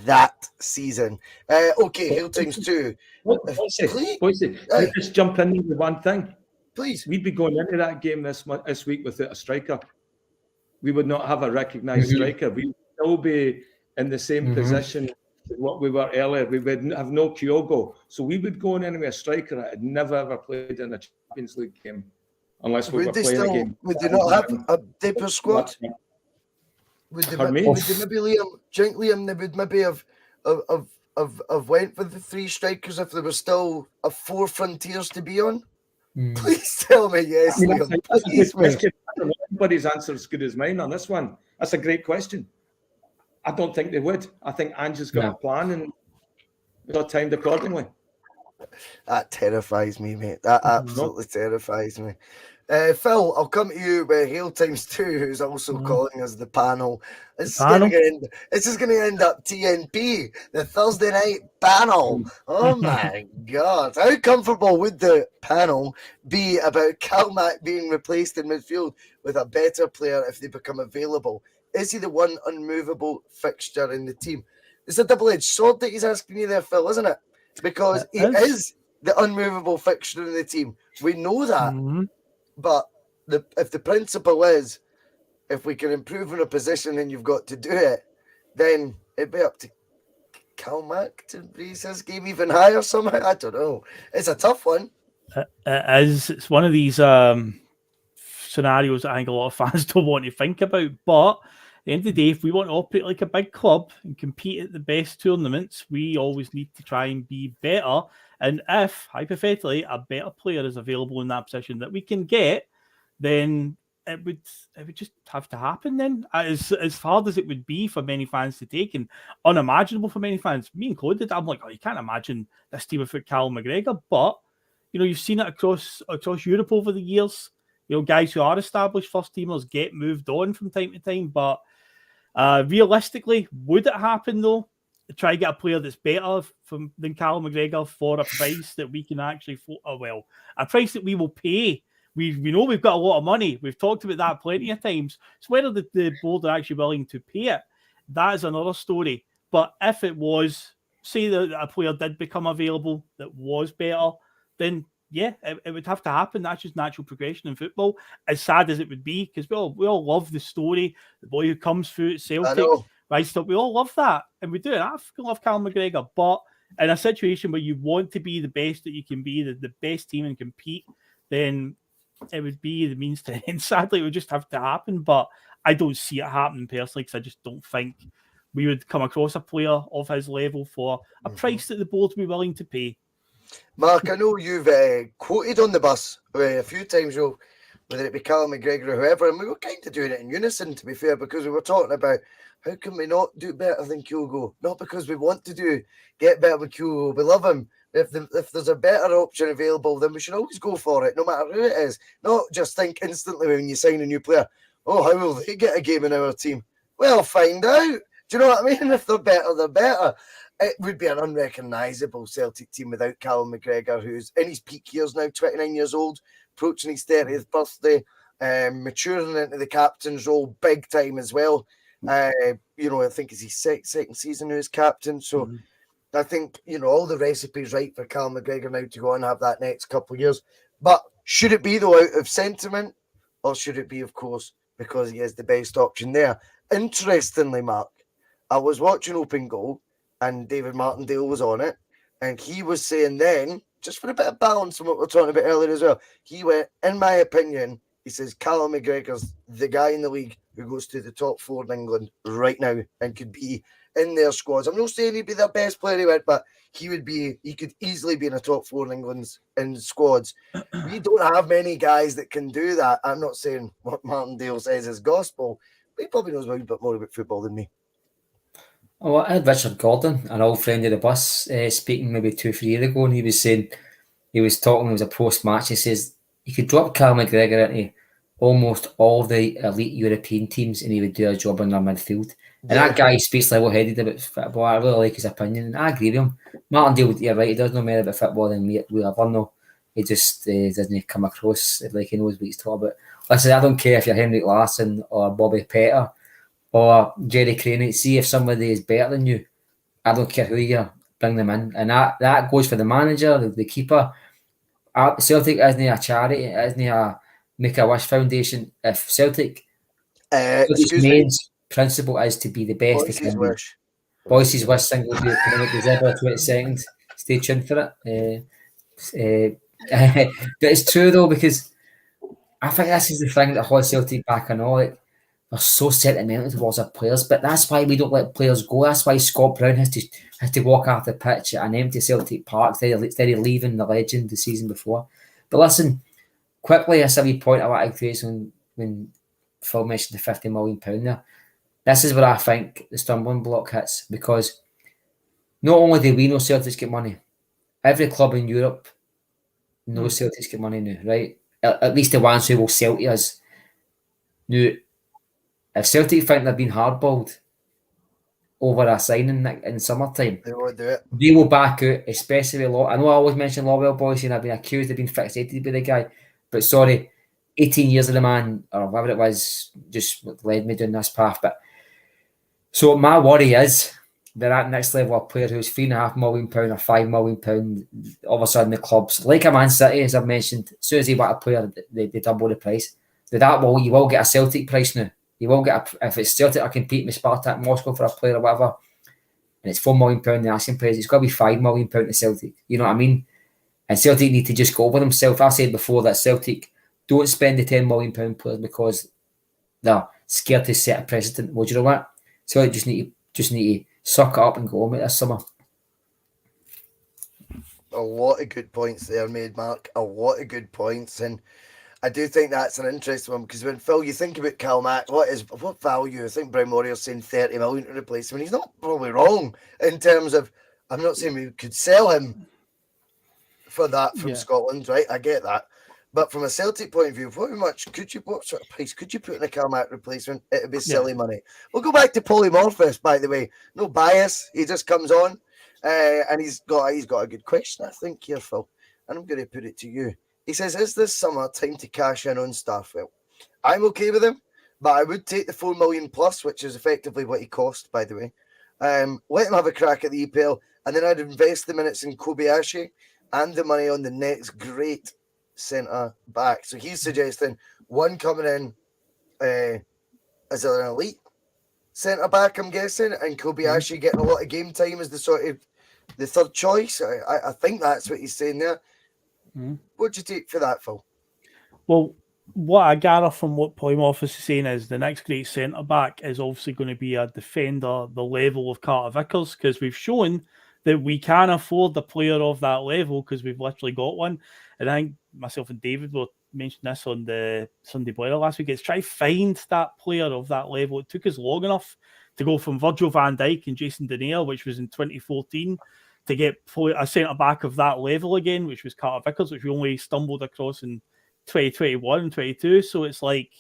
that season. Okay, Hill Times 2. Please just jump in with one thing. Please. We'd be going into that game this week without a striker. We would not have a recognised striker. We'd still be in the same position as what we were earlier. We would have no Kyogo. So we would go in with a striker that had never ever played in a Champions League game. Unless we were playing a game. Would they not have a deeper squad? Would they maybe Liam, they would maybe have went with the three strikers if there was still a 4 frontiers to be on? Please tell me yes, Liam. Please, everybody's answer is as good as mine on this one. That's a great question. I don't think they would. I think Ange has got a plan and got timed accordingly. That terrifies me, mate. That absolutely terrifies me. Phil, I'll come to you with Hail Times 2, who's also calling us the panel. This is going to end up TNP, the Thursday night panel. Oh my God. How comfortable would the panel be about Calmac being replaced in midfield with a better player if they become available? Is he the one unmovable fixture in the team? It's a double-edged sword that he's asking you there, Phil, isn't it? Because he is the unmovable fixture in the team. We know that. But if the principle is, if we can improve in a position and you've got to do it, then it'd be up to Calmac to raise his game even higher somehow. I don't know. It's a tough one. It's one of these scenarios that I think a lot of fans don't want to think about. But at the end of the day, if we want to operate like a big club and compete at the best tournaments, we always need to try and be better. And if, hypothetically, a better player is available in that position that we can get, then it would just have to happen then. As hard as it would be for many fans to take and unimaginable for many fans, me included, I'm like, you can't imagine this team without Callum McGregor. But, you've seen it across Europe over the years. Guys who are established first teamers get moved on from time to time. But realistically, would it happen though? Try to get a player that's better than Callum McGregor for a price that we can actually a price that we will pay. We know we've got a lot of money. We've talked about that plenty of times. So whether the board are actually willing to pay it, that is another story. But if it was, say that a player did become available that was better, then yeah, it would have to happen. That's just natural progression in football. As sad as it would be, because we all love the story, the boy who comes through at Celtic. Right, so we all love that, and we do. I love Callum McGregor, but in a situation where you want to be the best that you can be, the best team and compete, then it would be the means to end. Sadly, it would just have to happen, but I don't see it happening personally because I just don't think we would come across a player of his level for a price that the board would be willing to pay. Mark, I know you've quoted on the bus a few times, whether it be Callum McGregor or whoever, and we were kind of doing it in unison, to be fair, because we were talking about how can we not do better than Kyogo? Not because we want to get better with Kyogo. We love him. If there's a better option available, then we should always go for it, no matter who it is. Not just think instantly when you sign a new player, oh, how will they get a game in our team? Well, find out. Do you know what I mean? If they're better, they're better. It would be an unrecognisable Celtic team without Callum McGregor, who's in his peak years now, 29 years old, approaching his 30th birthday, maturing into the captain's role big time as well. I think it's his second season as captain. So I think, all the recipes right for Callum McGregor now to go and have that next couple of years. But should it be, though, out of sentiment? Or should it be, of course, because he is the best option there? Interestingly, Mark, I was watching Open Goal and David Martindale was on it. And he was saying then, just for a bit of balance on what we were talking about earlier as well, he went, in my opinion, he says Callum McGregor's the guy in the league who goes to the top 4 in England right now and could be in their squads. I'm not saying he'd be their best player he went, but he could easily be in the top 4 in England's squads. We don't have many guys that can do that. I'm not saying what Martindale says is gospel, but he probably knows a bit more about football than me. Oh, I had Richard Gordon, an old friend of the bus, speaking maybe 2-3 years ago, and he was saying he was talking, it was a post-match, he says, you could drop Carl McGregor into almost all the elite European teams and he would do a job in their midfield. And that guy speaks level-headed about football. I really like his opinion, and I agree with him. Martindale, you're right, he does know more about football than we ever know. He just doesn't come across like he knows what he's talking about. Listen, I don't care if you're Henrik Larsson or Bobby Petter or Jerry Crane. See if somebody is better than you. I don't care who you are, bring them in. And that goes for the manager, the keeper. Celtic isn't a charity, it isn't a Make-A-Wish Foundation. If Celtic's main principle is to be the best they can be. Boyce's wish single will be economic December 22nd. Stay tuned for it. But it's true though, because I think this is the thing that holds Celtic back and all. Like, we're so sentimental towards our players, but that's why we don't let players go. That's why Scott Brown has to walk off the pitch at an empty Celtic Park instead of leaving the legend the season before. But listen, quickly, a wee point I want to raise when Phil mentioned the £50 million there. This is where I think the stumbling block hits, because not only do we know Celtics get money, every club in Europe knows Celtics get money now, right? At least the ones who will sell to us. Now, if Celtic think they're being hardballed over a signing in summertime, they won't do it. They will back out, especially a lot. I know I always mention Lawwell boys and I've been accused of being fixated by the guy, but sorry, 18 years of the man, or whatever it was, just led me down this path. But so my worry is they're at next level of player who's £3.5 million or £5 million, all of a sudden the clubs, like a Man City, as I've mentioned, as soon as they want a player, they double the price. You will get a Celtic price now. You won't get if it's Celtic are competing with Spartak Moscow for a player or whatever, and it's £4 million the asking price, it's got to be £5 million to Celtic. You know what I mean? And Celtic need to just go over themselves. I said before that Celtic don't spend the £10 million players because they're scared to set a precedent. Well, do you know what? Celtic just need to suck it up and go on with this summer. A lot of good points there made, Mark. A lot of good points, and I do think that's an interesting one, because when Phil, you think about Cal Mack, what value? I think Brian Warrior's saying 30 million to replace him, and he's not probably wrong in terms of, I'm not saying we could sell him for that from Scotland, right? I get that. But from a Celtic point of view, what sort of price could you put in a Cal Mack replacement? It would be silly money. We'll go back to Polymorphous, by the way. No bias. He just comes on and he's got a good question, I think, here, Phil. And I'm going to put it to you. He says, is this summer time to cash in on Starfelt? I'm okay with him, but I would take the 4 million plus, which is effectively what he cost, by the way. Let him have a crack at the EPL, and then I'd invest the minutes in Kobayashi and the money on the next great centre back. So he's suggesting one coming in as an elite centre back, I'm guessing, and Kobayashi getting a lot of game time as the sort of the third choice. I think that's what he's saying there. What do you take for that, Phil? Well, what I gather from what Polymorphous is saying is the next great centre back is obviously going to be a defender the level of Carter Vickers, because we've shown that we can afford a player of that level because we've literally got one. And I think myself and David will mention this on the Sunday Boiler last week. It's try to find that player of that level. It took us long enough to go from Virgil van Dijk and Jason Denayer, which was in 2014, to get a centre-back of that level again, which was Carter Vickers, which we only stumbled across in 2021 and 22. So it's like,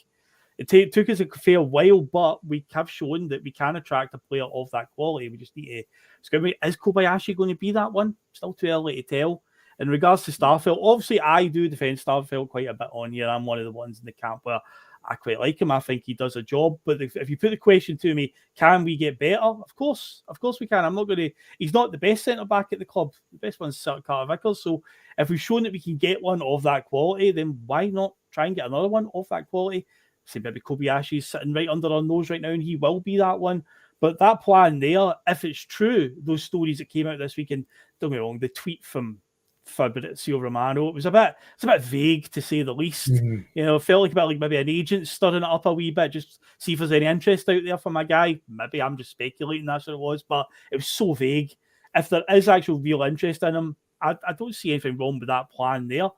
it took us a fair while, but we have shown that we can attract a player of that quality. We just need to... Is Kobayashi going to be that one? Still too early to tell. In regards to Starfelt, obviously I do defend Starfelt quite a bit on here. I'm one of the ones in the camp where I quite like him. I think he does a job. But if you put the question to me, can we get better? Of course we can. I'm not going to... He's not the best centre-back at the club. The best one's Carter Vickers. So if we've shown that we can get one of that quality, then why not try and get another one of that quality? Say maybe Kobayashi's sitting right under our nose right now, and he will be that one. But that plan there, if it's true, those stories that came out this week, and don't get me wrong, the tweet from Fabrizio Romano, it was a bit vague, to say the least. You know, it felt like maybe an agent stirring it up a wee bit, just see if there's any interest out there for my guy. Maybe I'm just speculating that's what it was, but it was so vague. If there is actual real interest in him, I don't see anything wrong with that plan there.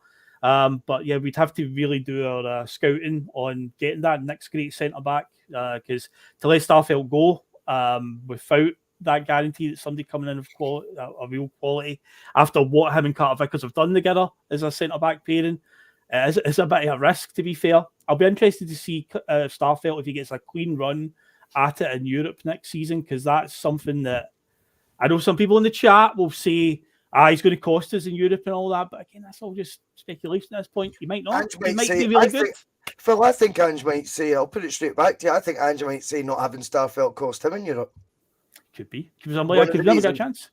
But yeah, we'd have to really do our scouting on getting that next great centre back, because to let Starfelt go without that guarantee that somebody coming in of a real quality after what him and Carter Vickers have done together as a centre-back pairing. It's a bit of a risk, to be fair. I'll be interested to see Starfelt if he gets a clean run at it in Europe next season, because that's something that I know some people in the chat will say, he's going to cost us in Europe and all that. But again, that's all just speculation at this point. He might not. He might be really good. Phil, I think Ange might say, I'll put it straight back to you, I think Ange might say not having Starfelt cost him in Europe. Could be. Because I could never get a chance.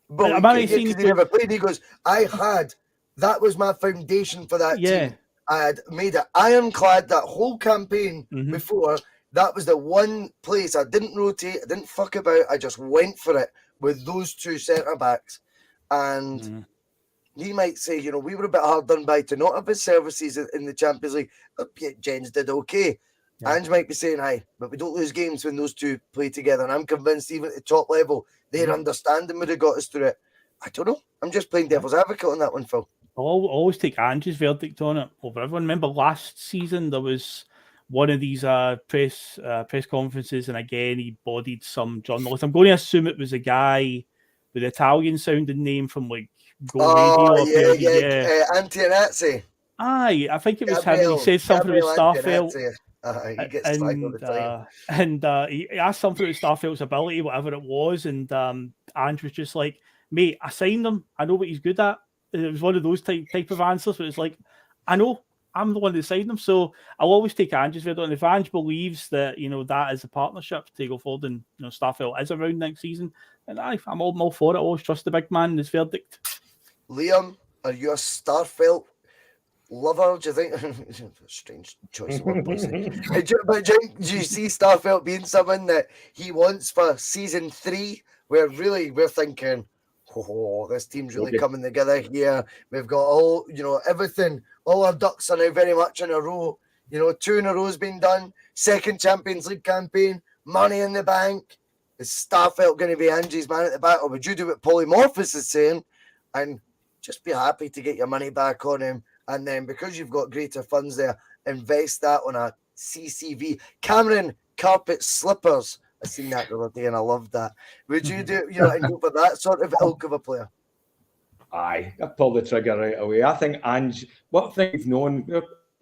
But he never played. He goes, that was my foundation for that team. I had made it ironclad that whole campaign before. That was the one place I didn't rotate, I didn't fuck about, I just went for it with those two centre-backs. And he might say, we were a bit hard done by to not have his services in the Champions League. Jens did okay. Yeah. Ange might be saying, but we don't lose games when those two play together. And I'm convinced even at the top level, their understanding would have got us through it. I don't know. I'm just playing devil's advocate on that one, Phil. I'll always take Ange's verdict on it over everyone. Remember last season, there was one of these press conferences, and again, he bodied some journalist. I'm going to assume it was a guy with an Italian-sounding name from like Go Radio. T.N.F. Aye, I think it was him. He said something about Starfelt. He gets slagged all the time. And he asked something about Starfelt's ability, whatever it was, and Ange was just like, mate, I signed him. I know what he's good at. It was one of those type of answers, but it's like, I know, I'm the one that signed him. So I'll always take Ange's verdict. And if Ange believes that, that is a partnership to go forward and, Starfelt is around next season, then I'm all for it. I always trust the big man in his verdict. Liam, are you a Starfelt lover? Do you think? Strange choice of word, but do you see Starfelt being someone that he wants for season 3, where really we're thinking, this team's really coming together here. We've got all, everything, all our ducks are now very much in a row. 2 in a row has been done. Second Champions League campaign, money in the bank. Is Starfelt going to be Ange's man at the back, or would you do what Polymorphous is saying and just be happy to get your money back on him? And then because you've got greater funds there, invest that on a CCV. Cameron Carpet Slippers. I seen that the other day and I loved that. Would you do, and go for that sort of ilk of a player? Aye, I pulled the trigger right away. I think Ange, what thing we've known,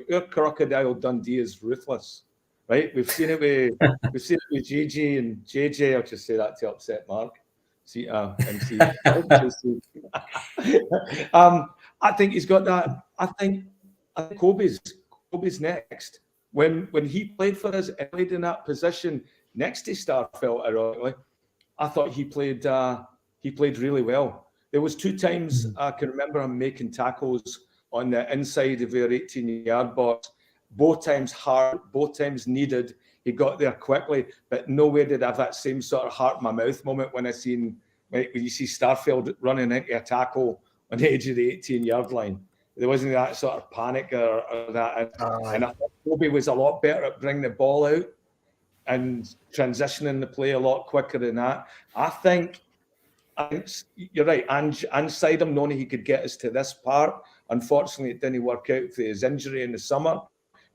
your Crocodile Dundee is ruthless, right? We've seen it with GG and JJ. I'll just say that to upset Mark. I think he's got that. I think Kobe's next. When he played for us and played in that position next to Starfelt, ironically, I thought he played really well. There was 2 times I can remember him making tackles on the inside of your 18-yard box. Both times hard, both times needed. He got there quickly, but nowhere did I have that same sort of heart in my mouth moment when you see Starfelt running into a tackle on the edge of the 18-yard line. There wasn't that sort of panic or that. And I thought Kobe was a lot better at bringing the ball out and transitioning the play a lot quicker than that. I think you're right. Ange side him, knowing he could get us to this part. Unfortunately, it didn't work out for his injury in the summer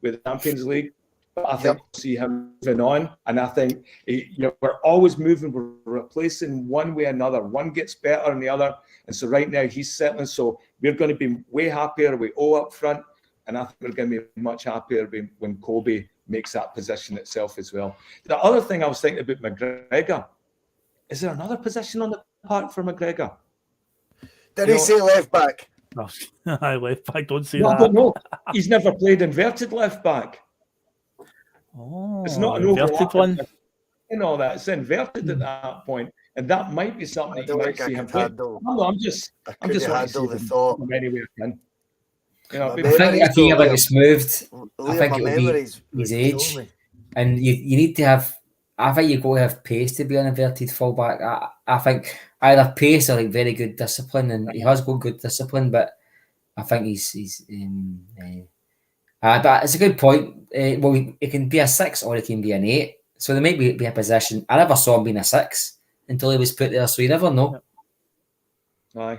with the Champions League. But I think we'll see him moving on. And I think we're always moving. We're replacing one way or another. One gets better than the other. And so right now he's settling. So we're going to be way happier with O up front. And I think we're going to be much happier when Kobe makes that position itself as well. The other thing I was thinking about McGregor, is there another position on the park for McGregor? Did he say left back? No, left back, don't say that. I don't know. He's never played inverted left back. Oh, it's not an inverted one. That it's inverted at that point, and that might be something that you might see him play. I'm just handle the thought. Anyway, I can. I think if he ever gets moved, I think it will be his age, and you need to have. I think you got to have pace to be an inverted fullback. I think either pace or very good discipline, and he has got good discipline, but I think he's. But it's a good point. It can be a 6 or it can be an 8. So there might be a position. I never saw him being a 6 until he was put there, so you never know. Aye.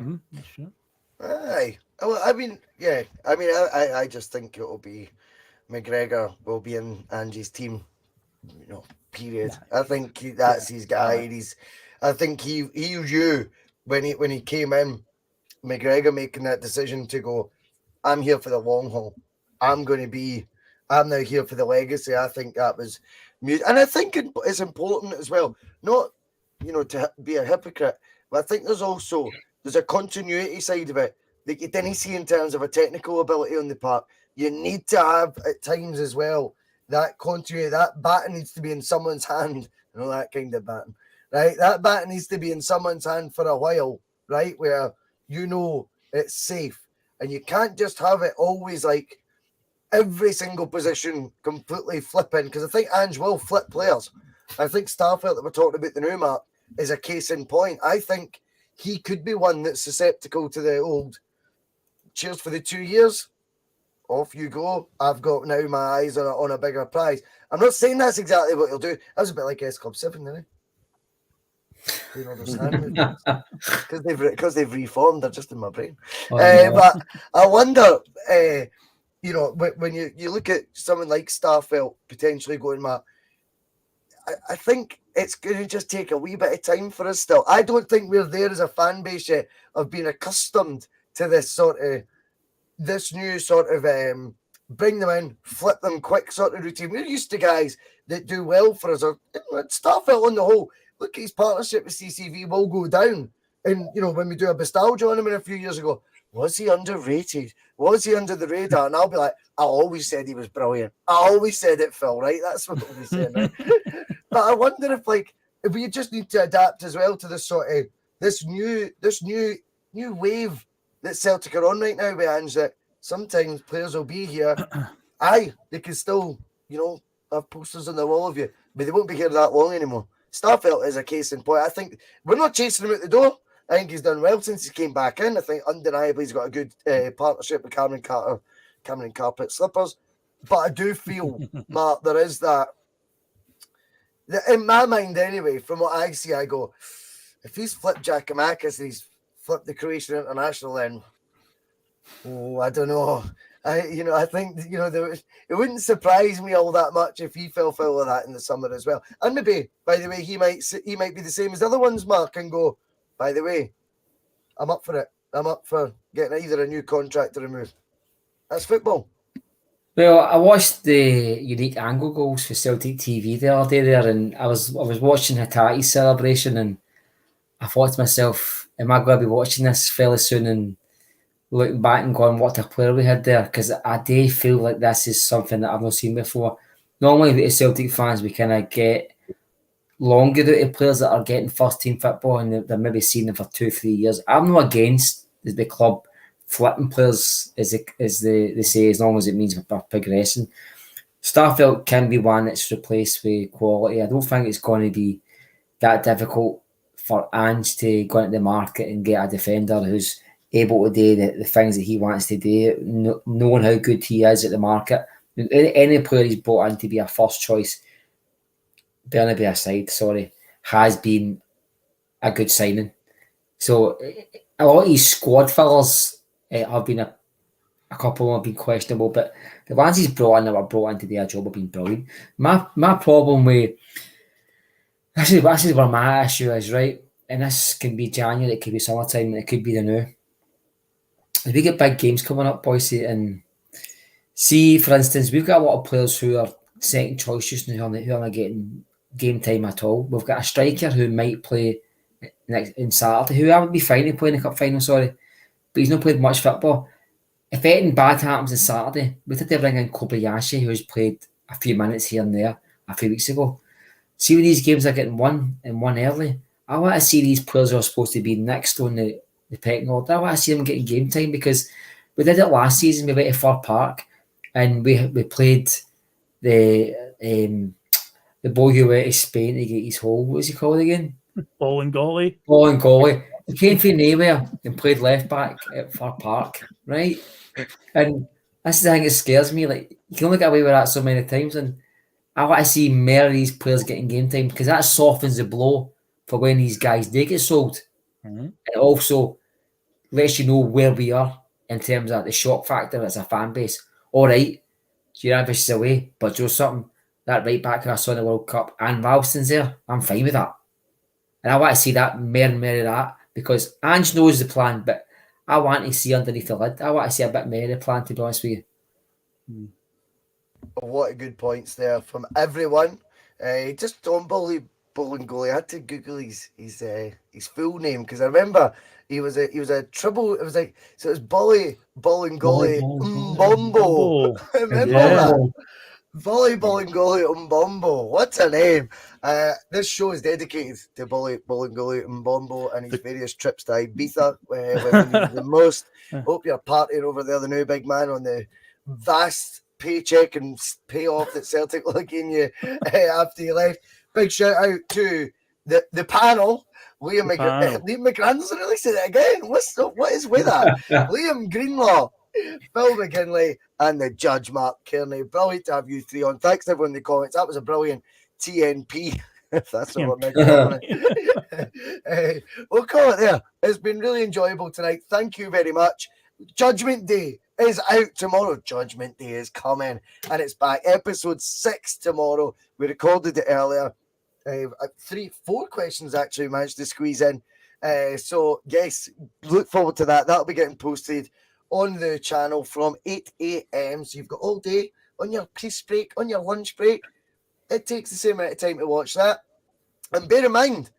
Sure. Aye. Well, I just think it will be McGregor will be in Ange's team, period. I think that's his guy. I think he knew when he came in, McGregor making that decision to go, I'm here for the long haul. I'm now here for the legacy. I think that was, and I think it's important as well, not, to be a hypocrite, but I think there's a continuity side of it that you didn't see in terms of a technical ability on the park. You need to have at times as well that continuity. That baton needs to be in someone's hand. That kind of baton, right? That baton needs to be in someone's hand for a while, right? Where it's safe, and you can't just have it always like every single position completely flipping, because I think Ange will flip players. I think Starfelt that we're talking about the new Mark is a case in point. I think he could be one that's susceptible to the old cheers for the 2 years. Off you go. I've got now my eyes on a bigger prize. I'm not saying that's exactly what he'll do. That was a bit like S Club 7, didn't it? Because they've reformed. They're just in my brain. But I wonder, when you look at someone like Starfelt potentially going, Matt, I think it's going to just take a wee bit of time for us still. I don't think we're there as a fan base yet of being accustomed to this new sort of bring them in, flip them quick sort of routine. We're used to guys that do well for us. Starfelt on the whole, look at his partnership with CCV will go down. And, when we do a nostalgia on him a few years ago, was he underrated? Was he under the radar? And I'll be like, I always said he was brilliant. I always said it, Phil, right? That's what we said, right? But I wonder if we just need to adapt as well to this new wave that Celtic are on right now, with Ange, that sometimes players will be here. They can still, have posters on the wall of you, but they won't be here that long anymore. Starfelt is a case in point. I think we're not chasing him out the door. I think he's done well since he came back in. I think undeniably he's got a good partnership with Cameron Carpet Slippers. But I do feel, Mark, there is that, in my mind anyway, from what I see, I go, if he's flipped Giakoumakis and he's flipped the Croatian international, then, I don't know. I think, it wouldn't surprise me all that much if he fell foul of that in the summer as well. And maybe, by the way, he might be the same as the other ones, Mark, and go, by the way, I'm up for it. I'm up for getting either a new contract or removed. That's football. Well, I watched the unique angle goals for Celtic TV the other day there, and I was watching Hatate's celebration, and I thought to myself, am I going to be watching this fairly soon and looking back and going, what a player we had there? Because I do feel like this is something that I've not seen before. Normally, as Celtic fans, we kind of get longer out of players that are getting first team football, and they're maybe seeing them for 2-3 years. I'm not against the club flipping players, as they say, as long as it means we're progressing. Starfelt can be one that's replaced with quality. I don't think it's going to be that difficult for Ange to go into the market and get a defender who's able to do the things that he wants to do, knowing how good he is at the market. Any player he's brought in to be a first choice, Burnaby aside, has been a good signing. So a lot of these squad fillers have been a couple have been questionable, but the ones he's brought in that were brought in to do a job have been brilliant. My problem with this is where my issue is, right? And this can be January, it could be summertime, it could be the new. As we get big games coming up, Boise, and see, for instance, we've got a lot of players who are second choice just now who are not getting game time at all. We've got a striker who might play in Saturday, who I would be fine to play in the cup final, but he's not played much football. If anything bad happens on Saturday, we had to bring in Kobayashi, who's played a few minutes here and there a few weeks ago. See when these games are getting won and won early, I want to see these players who are supposed to be next on the pecking order. I want to see them getting game time, because we did it last season. We went to Fir Park and we played the boy who went to Spain to get his hole. What was he called again? Bolingoli. He came from nowhere and played left back at Fir Park, right? And this is the thing that scares me. Like, you can only get away with that so many times, and I want to see more of these players getting game time, because that softens the blow for when these guys do get sold. Mm-hmm. It also lets you know where we are in terms of the shock factor as a fan base. All right, Juranovic is away, but Joe something, that right back who I saw in the World Cup, and Ralston's there, I'm fine with that. And I want to see that more and more of that, because Ange knows the plan, but I want to see underneath the lid. I want to see a bit more of the plan, to be honest with you. What a good points there from everyone. Just on Bolingoli, I had to Google his full name, because I remember he was a trouble. It was like, so it was Bolingoli Mbombo. Remember that? Bolingoli Mbombo. What a name! This show is dedicated to Bolingoli Mbombo and his various trips to Ibiza when he was the most. Hope you're partying over there, the new big man, on the vast paycheck and payoff that Celtic were giving you after you left. Big shout out to the panel. Liam McGrand's releasing it again. What is with that? Liam Greenlaw, Phil McGinley, and the judge Mark Kearney. Brilliant to have you three on. Thanks to everyone in the comments. That was a brilliant TNP. If that's what we're calling it. We'll call it there. It's been really enjoyable tonight. Thank you very much. Judgment Day is out tomorrow. Judgment Day is coming, and it's back. Episode 6 tomorrow. We recorded it earlier. 4 questions actually managed to squeeze in. So yes, look forward to that. That'll be getting posted on the channel from 8 a.m. So you've got all day on your piece break, on your lunch break. It takes the same amount of time to watch that. And bear in mind,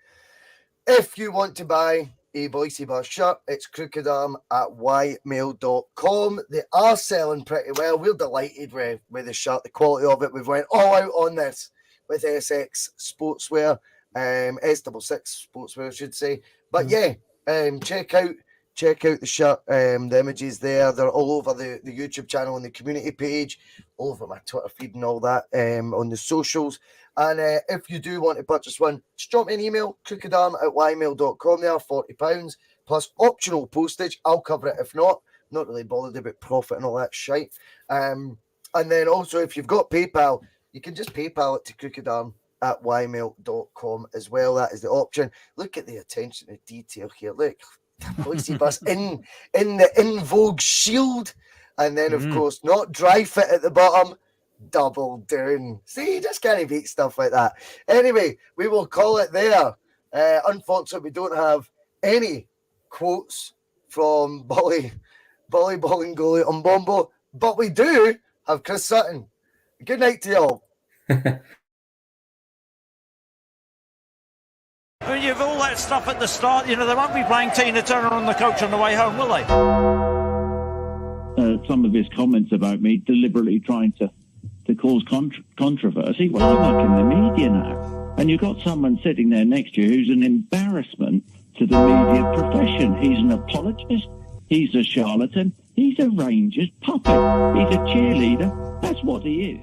if you want to buy a Boise Bar shirt, it's crookedarm@ymail.com. They are selling pretty well. We're delighted with the shirt, the quality of it. We've went all out on this with SX Sportswear, S66 Sportswear, I should say. But yeah, check out the shirt, the images there. They're all over the YouTube channel and the community page, all over my Twitter feed and all that, on the socials. And if you do want to purchase one, just drop me an email, crookedarm@ymail.com. They are £40 plus optional postage. I'll cover it if not. Not really bothered about profit and all that shite. And then also, if you've got PayPal, you can just PayPal it to crookedarm@ymail.com as well. That is the option. Look at the attention to detail here. Look, Boise Bus in the in vogue shield, and then of course not dry fit at the bottom, double down. See, you just can't beat stuff like that. Anyway, we will call it there. Unfortunately, we don't have any quotes from Bolingoli Mbombo, but we do have Chris Sutton. Good night to you all. I mean, you've all that stuff at the start. You know, they won't be playing Tina Turner on the coach on the way home, will they? Some of his comments about me deliberately trying to cause controversy. Well, I work in the media now. And you've got someone sitting there next to you who's an embarrassment to the media profession. He's an apologist. He's a charlatan. He's a Rangers puppet. He's a cheerleader. That's what he is.